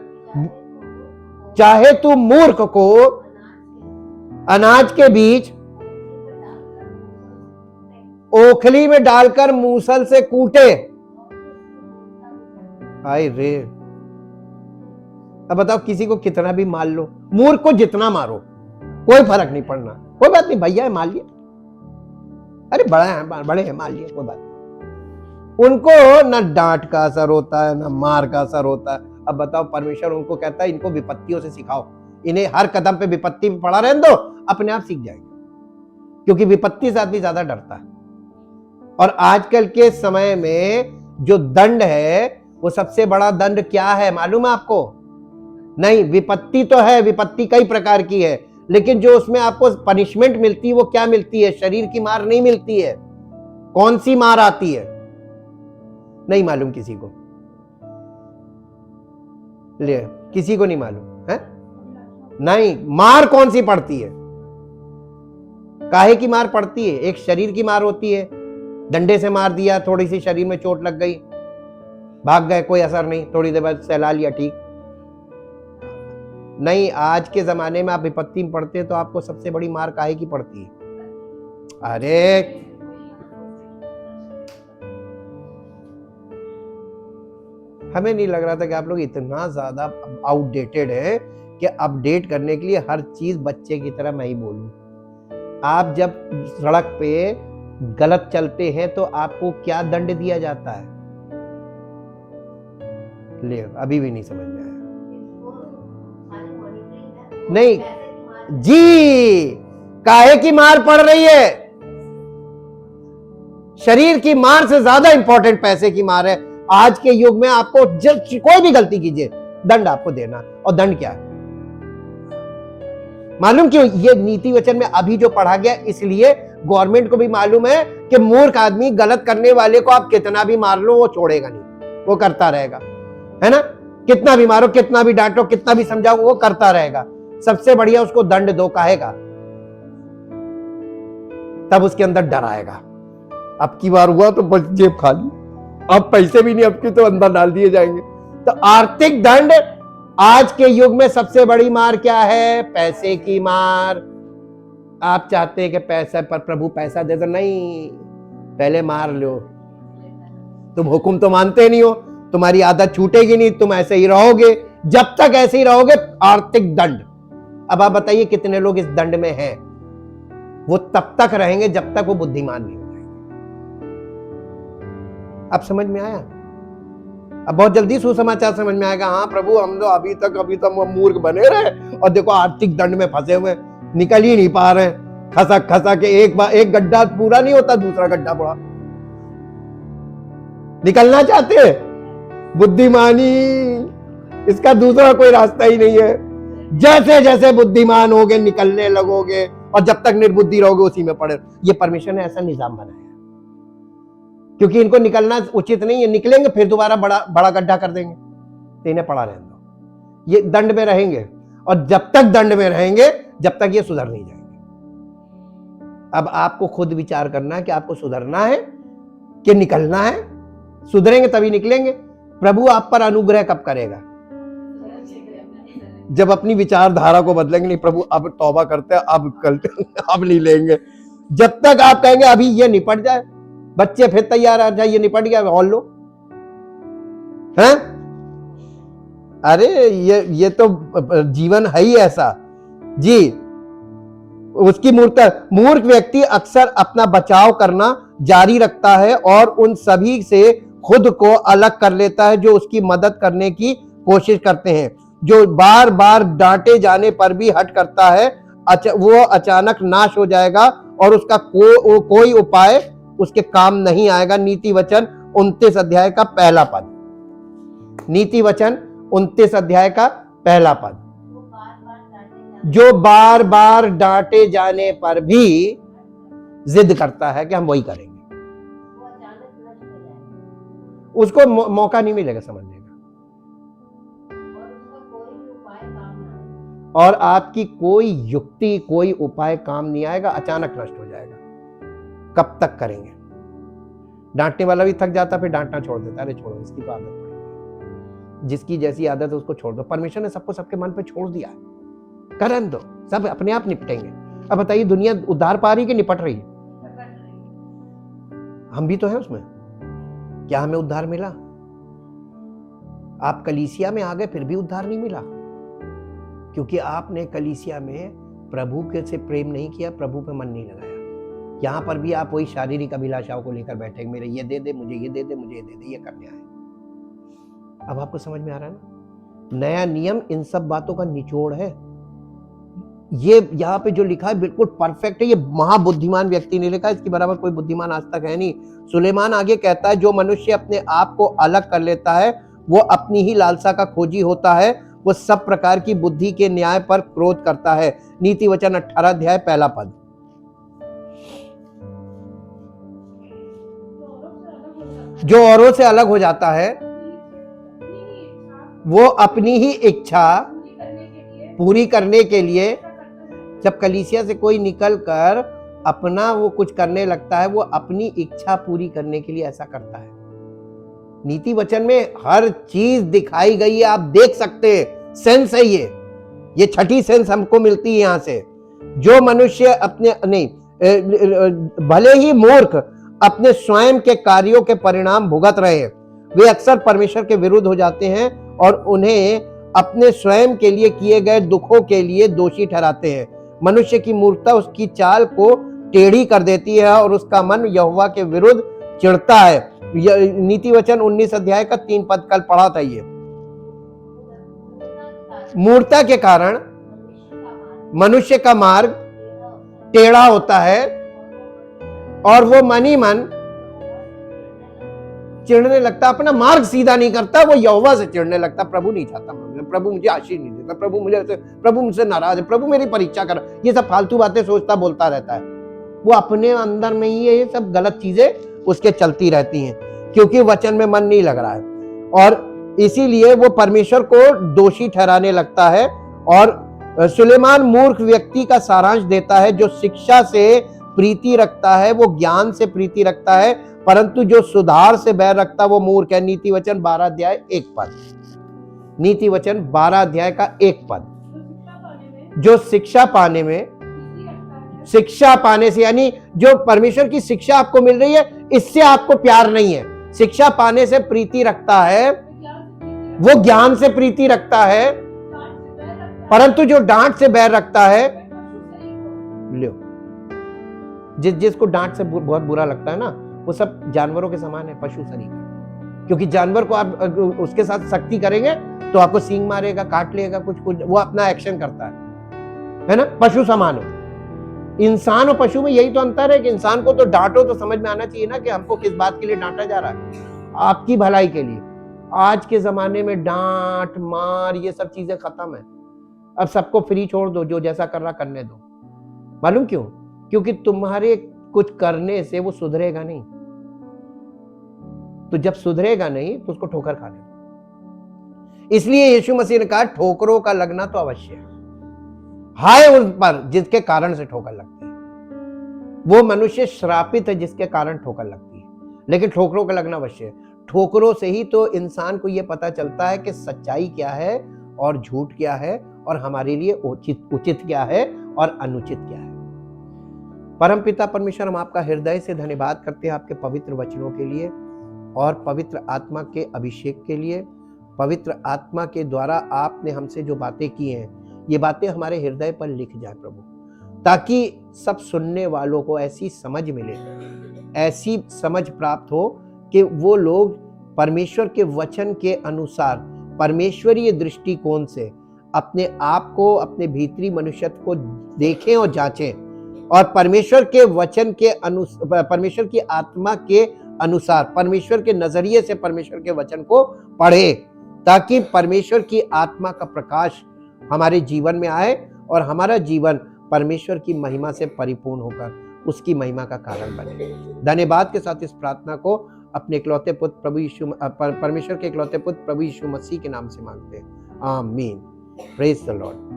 चाहे तू मूर्ख को अनाज के बीच ओखली में डालकर मूसल से कूटे। हाय रे, अब बताओ किसी को कितना भी मार लो, मूर्ख को जितना मारो कोई फर्क नहीं पड़ना, कोई बात नहीं, भैया है मार लिया, अरे बड़ा है बड़े हैं मार लिया, कोई बात नहीं। उनको ना डांट का असर होता है ना मार का असर होता है। अब बताओ परमेश्वर उनको कहता है इनको विपत्तियों से सिखाओ, इन्हें हर कदम पे विपत्ति में पड़ा रहने दो, अपने आप सीख जाएंगे, क्योंकि विपत्ति से आदमी ज्यादा डरता है। और आजकल के समय में जो दंड है वो सबसे बड़ा दंड क्या है मालूम है आपको? नहीं, विपत्ति तो है, विपत्ति कई प्रकार की है, लेकिन जो उसमें आपको पनिशमेंट मिलती है वो क्या मिलती है? शरीर की मार नहीं मिलती है। कौन सी मार आती है? नहीं मालूम किसी को, ले किसी को नहीं मालूम है? नहीं, मार कौन सी पड़ती है? काहे की मार पड़ती है? एक शरीर की मार होती है, डंडे से मार दिया, थोड़ी सी शरीर में चोट लग गई, भाग गए, कोई असर नहीं, थोड़ी देर बाद सहला लिया, ठीक। नहीं, आज के जमाने में आप विपत्ति में पड़ते हैं तो आपको सबसे बड़ी मार काहे की पड़ती है? अरे हमें नहीं लग रहा था कि आप लोग इतना ज्यादा आउटडेटेड है कि अपडेट करने के लिए हर चीज बच्चे की तरह मैं ही बोलूं। आप जब सड़क पे गलत चलते हैं तो आपको क्या दंड दिया जाता है? ले अभी भी नहीं समझ में आया। नहीं जी, काहे की मार पड़ रही है? शरीर की मार से ज्यादा इंपॉर्टेंट पैसे की मार है। आज के युग में आपको जब कोई भी गलती कीजिए दंड आपको देना, और दंड क्या है मालूम? क्यों? ये नीति वचन में अभी जो पढ़ा गया, इसलिए गवर्नमेंट को भी मालूम है कि मूर्ख आदमी, गलत करने वाले को आप कितना भी मार लो वो छोड़ेगा नहीं, वो करता रहेगा, है ना? कितना भी मारो, कितना भी डांटो, कितना भी समझाओ, वो करता रहेगा। सबसे बढ़िया उसको दंड दो, काहेगा? तब उसके अंदर डर आएगा। अब की बार हुआ तो बस जेब खाली, अब पैसे भी नहीं, अब की तो अंदर डाल दिए जाएंगे। तो आर्थिक दंड आज के युग में सबसे बड़ी मार क्या है? पैसे की मार। आप चाहते हैं कि पैसे पर प्रभु पैसा दे, तो नहीं, पहले मार लो। तुम हुक्म तो मानते नहीं हो, तुम्हारी आदत छूटेगी नहीं, तुम ऐसे ही रहोगे, जब तक ऐसे ही रहोगे आर्थिक दंड। अब आप बताइए कितने लोग इस दंड में हैं? वो तब तक रहेंगे जब तक वो बुद्धिमान नहीं हो जाएंगे। अब समझ में आया? अब बहुत जल्दी सुसमाचार समझ में आएगा। हाँ प्रभु, हम तो अभी तक मूर्ख बने रहे और देखो आर्थिक दंड में फंसे हुए, निकल ही नहीं पा रहे, खसक खसा के एक गड्ढा पूरा नहीं होता, दूसरा गड्ढा पड़ा। निकलना चाहते बुद्धिमानी, इसका दूसरा कोई रास्ता ही नहीं है। जैसे जैसे बुद्धिमान होगे निकलने लगोगे, और जब तक निर्बुद्धि रहोगे उसी में पड़े। ये परमेश्वर ने ऐसा निजाम बनाया क्योंकि इनको निकलना उचित नहीं है। निकलेंगे फिर दोबारा बड़ा गड्ढा कर देंगे, तो इन्हें पड़ा रहने दो। ये दंड में रहेंगे, और जब तक दंड में रहेंगे जब तक ये सुधर नहीं जाएंगे। अब आपको खुद विचार करना है कि आपको सुधरना है कि निकलना है। सुधरेंगे तभी निकलेंगे। प्रभु आप पर अनुग्रह कब करेगा? जब अपनी विचारधारा को बदलेंगे। नहीं प्रभु अब तौबा करते हैं, अब नहीं लेंगे। जब तक आप कहेंगे अभी ये निपट जाए, बच्चे फिर तैयार आ जाए, ये निपट गया और लो, हैं? अरे ये तो जीवन है ही ऐसा जी। उसकी मूर्ख व्यक्ति अक्सर अपना बचाव करना जारी रखता है और उन सभी से खुद को अलग कर लेता है जो उसकी मदद करने की कोशिश करते हैं। जो बार बार डांटे जाने पर भी हट करता है, वो अचानक नाश हो जाएगा और उसका कोई उपाय उसके काम नहीं आएगा। नीति वचन 29 अध्याय का पहला पद। नीति वचन 29 अध्याय का पहला पद। जो बार बार डांटे जाने पर भी जिद करता है कि हम वही करेंगे, उसको मौका नहीं मिलेगा समझने का, और आपकी कोई युक्ति कोई उपाय काम नहीं आएगा, अचानक नष्ट हो जाएगा। कब तक करेंगे? डांटने वाला भी थक जाता, फिर डांटना छोड़ देता, अरे छोड़ो इसकी तो आदत पड़ेगी। जिसकी जैसी आदत है उसको छोड़ दो। परमेश्वर ने सबको सबके मन पे छोड़ दिया है, करन दो, सब अपने आप निपटेंगे। अब बताइए दुनिया उद्धार पा रही है कि निपट रही है? हम भी तो हैं उसमें। क्या हमें उद्धार मिला? आप कलीसिया में आ गए फिर भी उद्धार नहीं मिला, क्योंकि आपने कलीसिया में प्रभु के से प्रेम नहीं किया, प्रभु पे मन नहीं लगाया। यहां पर भी आप वही शारीरिक अभिलाषाओं को लेकर बैठे, मेरे ये दे दे, मुझे ये दे दे, मुझे ये दे दे, ये करने आए। अब आपको समझ में आ रहा है ना? नया नियम इन सब बातों का निचोड़ है। ये यहाँ पे जो लिखा है बिल्कुल परफेक्ट है। ये महाबुद्धिमान व्यक्ति ने लिखा, इसके बराबर कोई बुद्धिमान आज तक है नहीं। सुलेमान आगे कहता है, जो मनुष्य अपने आप को अलग कर लेता है वो अपनी ही लालसा का खोजी होता है, वो सब प्रकार की बुद्धि के न्याय पर क्रोध करता है। नीति वचन 18 अध्याय 1 पद। जो औरों से अलग हो जाता है वो अपनी ही इच्छा पूरी करने के लिए, जब कलीसिया से कोई निकलकर अपना वो कुछ करने लगता है, वो अपनी इच्छा पूरी करने के लिए ऐसा करता है। नीति वचन में हर चीज दिखाई गई है, आप देख सकते हैं, सेंस है ये छठी सेंस हमको मिलती है यहां से। जो मनुष्य अपने नहीं, भले ही मूर्ख अपने स्वयं के कार्यों के परिणाम भुगत रहे, वे अक्सर परमेश्वर के विरुद्ध हो जाते हैं और उन्हें अपने स्वयं के लिए किए गए दुखों के लिए दोषी ठहराते हैं। मनुष्य की मूर्खता उसकी चाल को टेढ़ी कर देती है और उसका मन यहोवा के विरुद्ध चिढ़ता है। नीति वचन 19 अध्याय का 3 पद कल पढ़ा था। ये मूर्खता के कारण मनुष्य का मार्ग टेढ़ा होता है और वो मन ही मन चिढ़ने लगता, अपना मार्ग सीधा नहीं करता, वो यहोवा से चिढ़ने लगता। प्रभु नहीं चाहता, प्रभु मुझे आशीष नहीं देता, प्रभु मुझसे नाराज है, प्रभु मेरी परीक्षा कर, ये सब फालतू बातें सोचता बोलता रहता है। वो अपने अंदर में ही ये सब गलत चीजें उसके चलती रहती हैं, क्योंकि वचन में मन नहीं लग रहा है, और इसीलिए वो परमेश्वर को दोषी ठहराने लगता है। और सुलेमान मूर्ख व्यक्ति का सारांश देता है, जो शिक्षा से प्रीति रखता है वो ज्ञान से प्रीति रखता है, परंतु जो सुधार से बैर रखता है वो मूर्ख है। नीति वचन 12 अध्याय 1 पद। नीति वचन 12 अध्याय का 1 पद। जो शिक्षा पाने में, शिक्षा पाने से यानी जो परमेश्वर की शिक्षा आपको मिल रही है, इससे आपको प्यार नहीं है। शिक्षा पाने से प्रीति रखता है, वो ज्ञान से प्रीति रखता है, परंतु जो डांट से बैर रखता है, लो जिसको डांट से बहुत बुरा लगता है ना, वो सब जानवरों के समान है, पशु शरीर। क्योंकि जानवर को आप उसके साथ सख्ती करेंगे तो आपको सींग मारेगा, काट लेगा, कुछ वो अपना एक्शन करता है ना, पशु समान हो। इंसान और पशु में यही तो अंतर है कि इंसान को तो डांटो तो समझ में आना चाहिए ना कि हमको किस बात के लिए डांटा जा रहा है, आपकी भलाई के लिए। आज के जमाने में डांट मार ये सब चीजें खत्म है। अब सबको फ्री छोड़ दो, जो जैसा कर रहा करने दो। मालूम क्यों? क्योंकि तुम्हारे कुछ करने से वो सुधरेगा नहीं, तो जब सुधरेगा नहीं तो उसको ठोकर खाने दो। इसलिए यीशु मसीह ने कहा ठोकरों का लगना तो अवश्य है, हाय उस पर जिसके कारण से ठोकर लगती है। वो मनुष्य श्रापित है जिसके कारण ठोकर लगती है, लेकिन ठोकरों का लगना अवश्य है। ठोकरों से ही तो इंसान को यह पता चलता है कि सच्चाई क्या है और झूठ क्या है, और हमारे लिए उचित क्या है और अनुचित क्या है। परमपिता परमेश्वर, हम आपका हृदय से धन्यवाद करते हैं आपके पवित्र वचनों के लिए और पवित्र आत्मा के अभिषेक के लिए। पवित्र आत्मा के द्वारा आपने हमसे जो बातें की हैं, ये बातें हमारे हृदय पर लिख जाए प्रभु, ताकि सब सुनने वालों को ऐसी समझ मिले, ऐसी समझ प्राप्त हो कि वो लोग परमेश्वर के वचन के अनुसार परमेश्वरीय दृष्टिकोण से अपने आप को, अपने भीतरी मनुष्यत्व को देखें और जांचें, और परमेश्वर के वचन के अनुसार, परमेश्वर की आत्मा के अनुसार, परमेश्वर के नजरिए से परमेश्वर के वचन को पढ़े, ताकि परमेश्वर की आत्मा का प्रकाश हमारे जीवन में आए और हमारा जीवन परमेश्वर की महिमा से परिपूर्ण होकर उसकी महिमा का कारण बने। धन्यवाद के साथ इस प्रार्थना को अपने इकलौते पुत्र प्रभु यीशु, परमेश्वर के इकलौते पुत्र प्रभु यीशु मसीह के नाम से मांगते हैं, आमीन। Praise the Lord.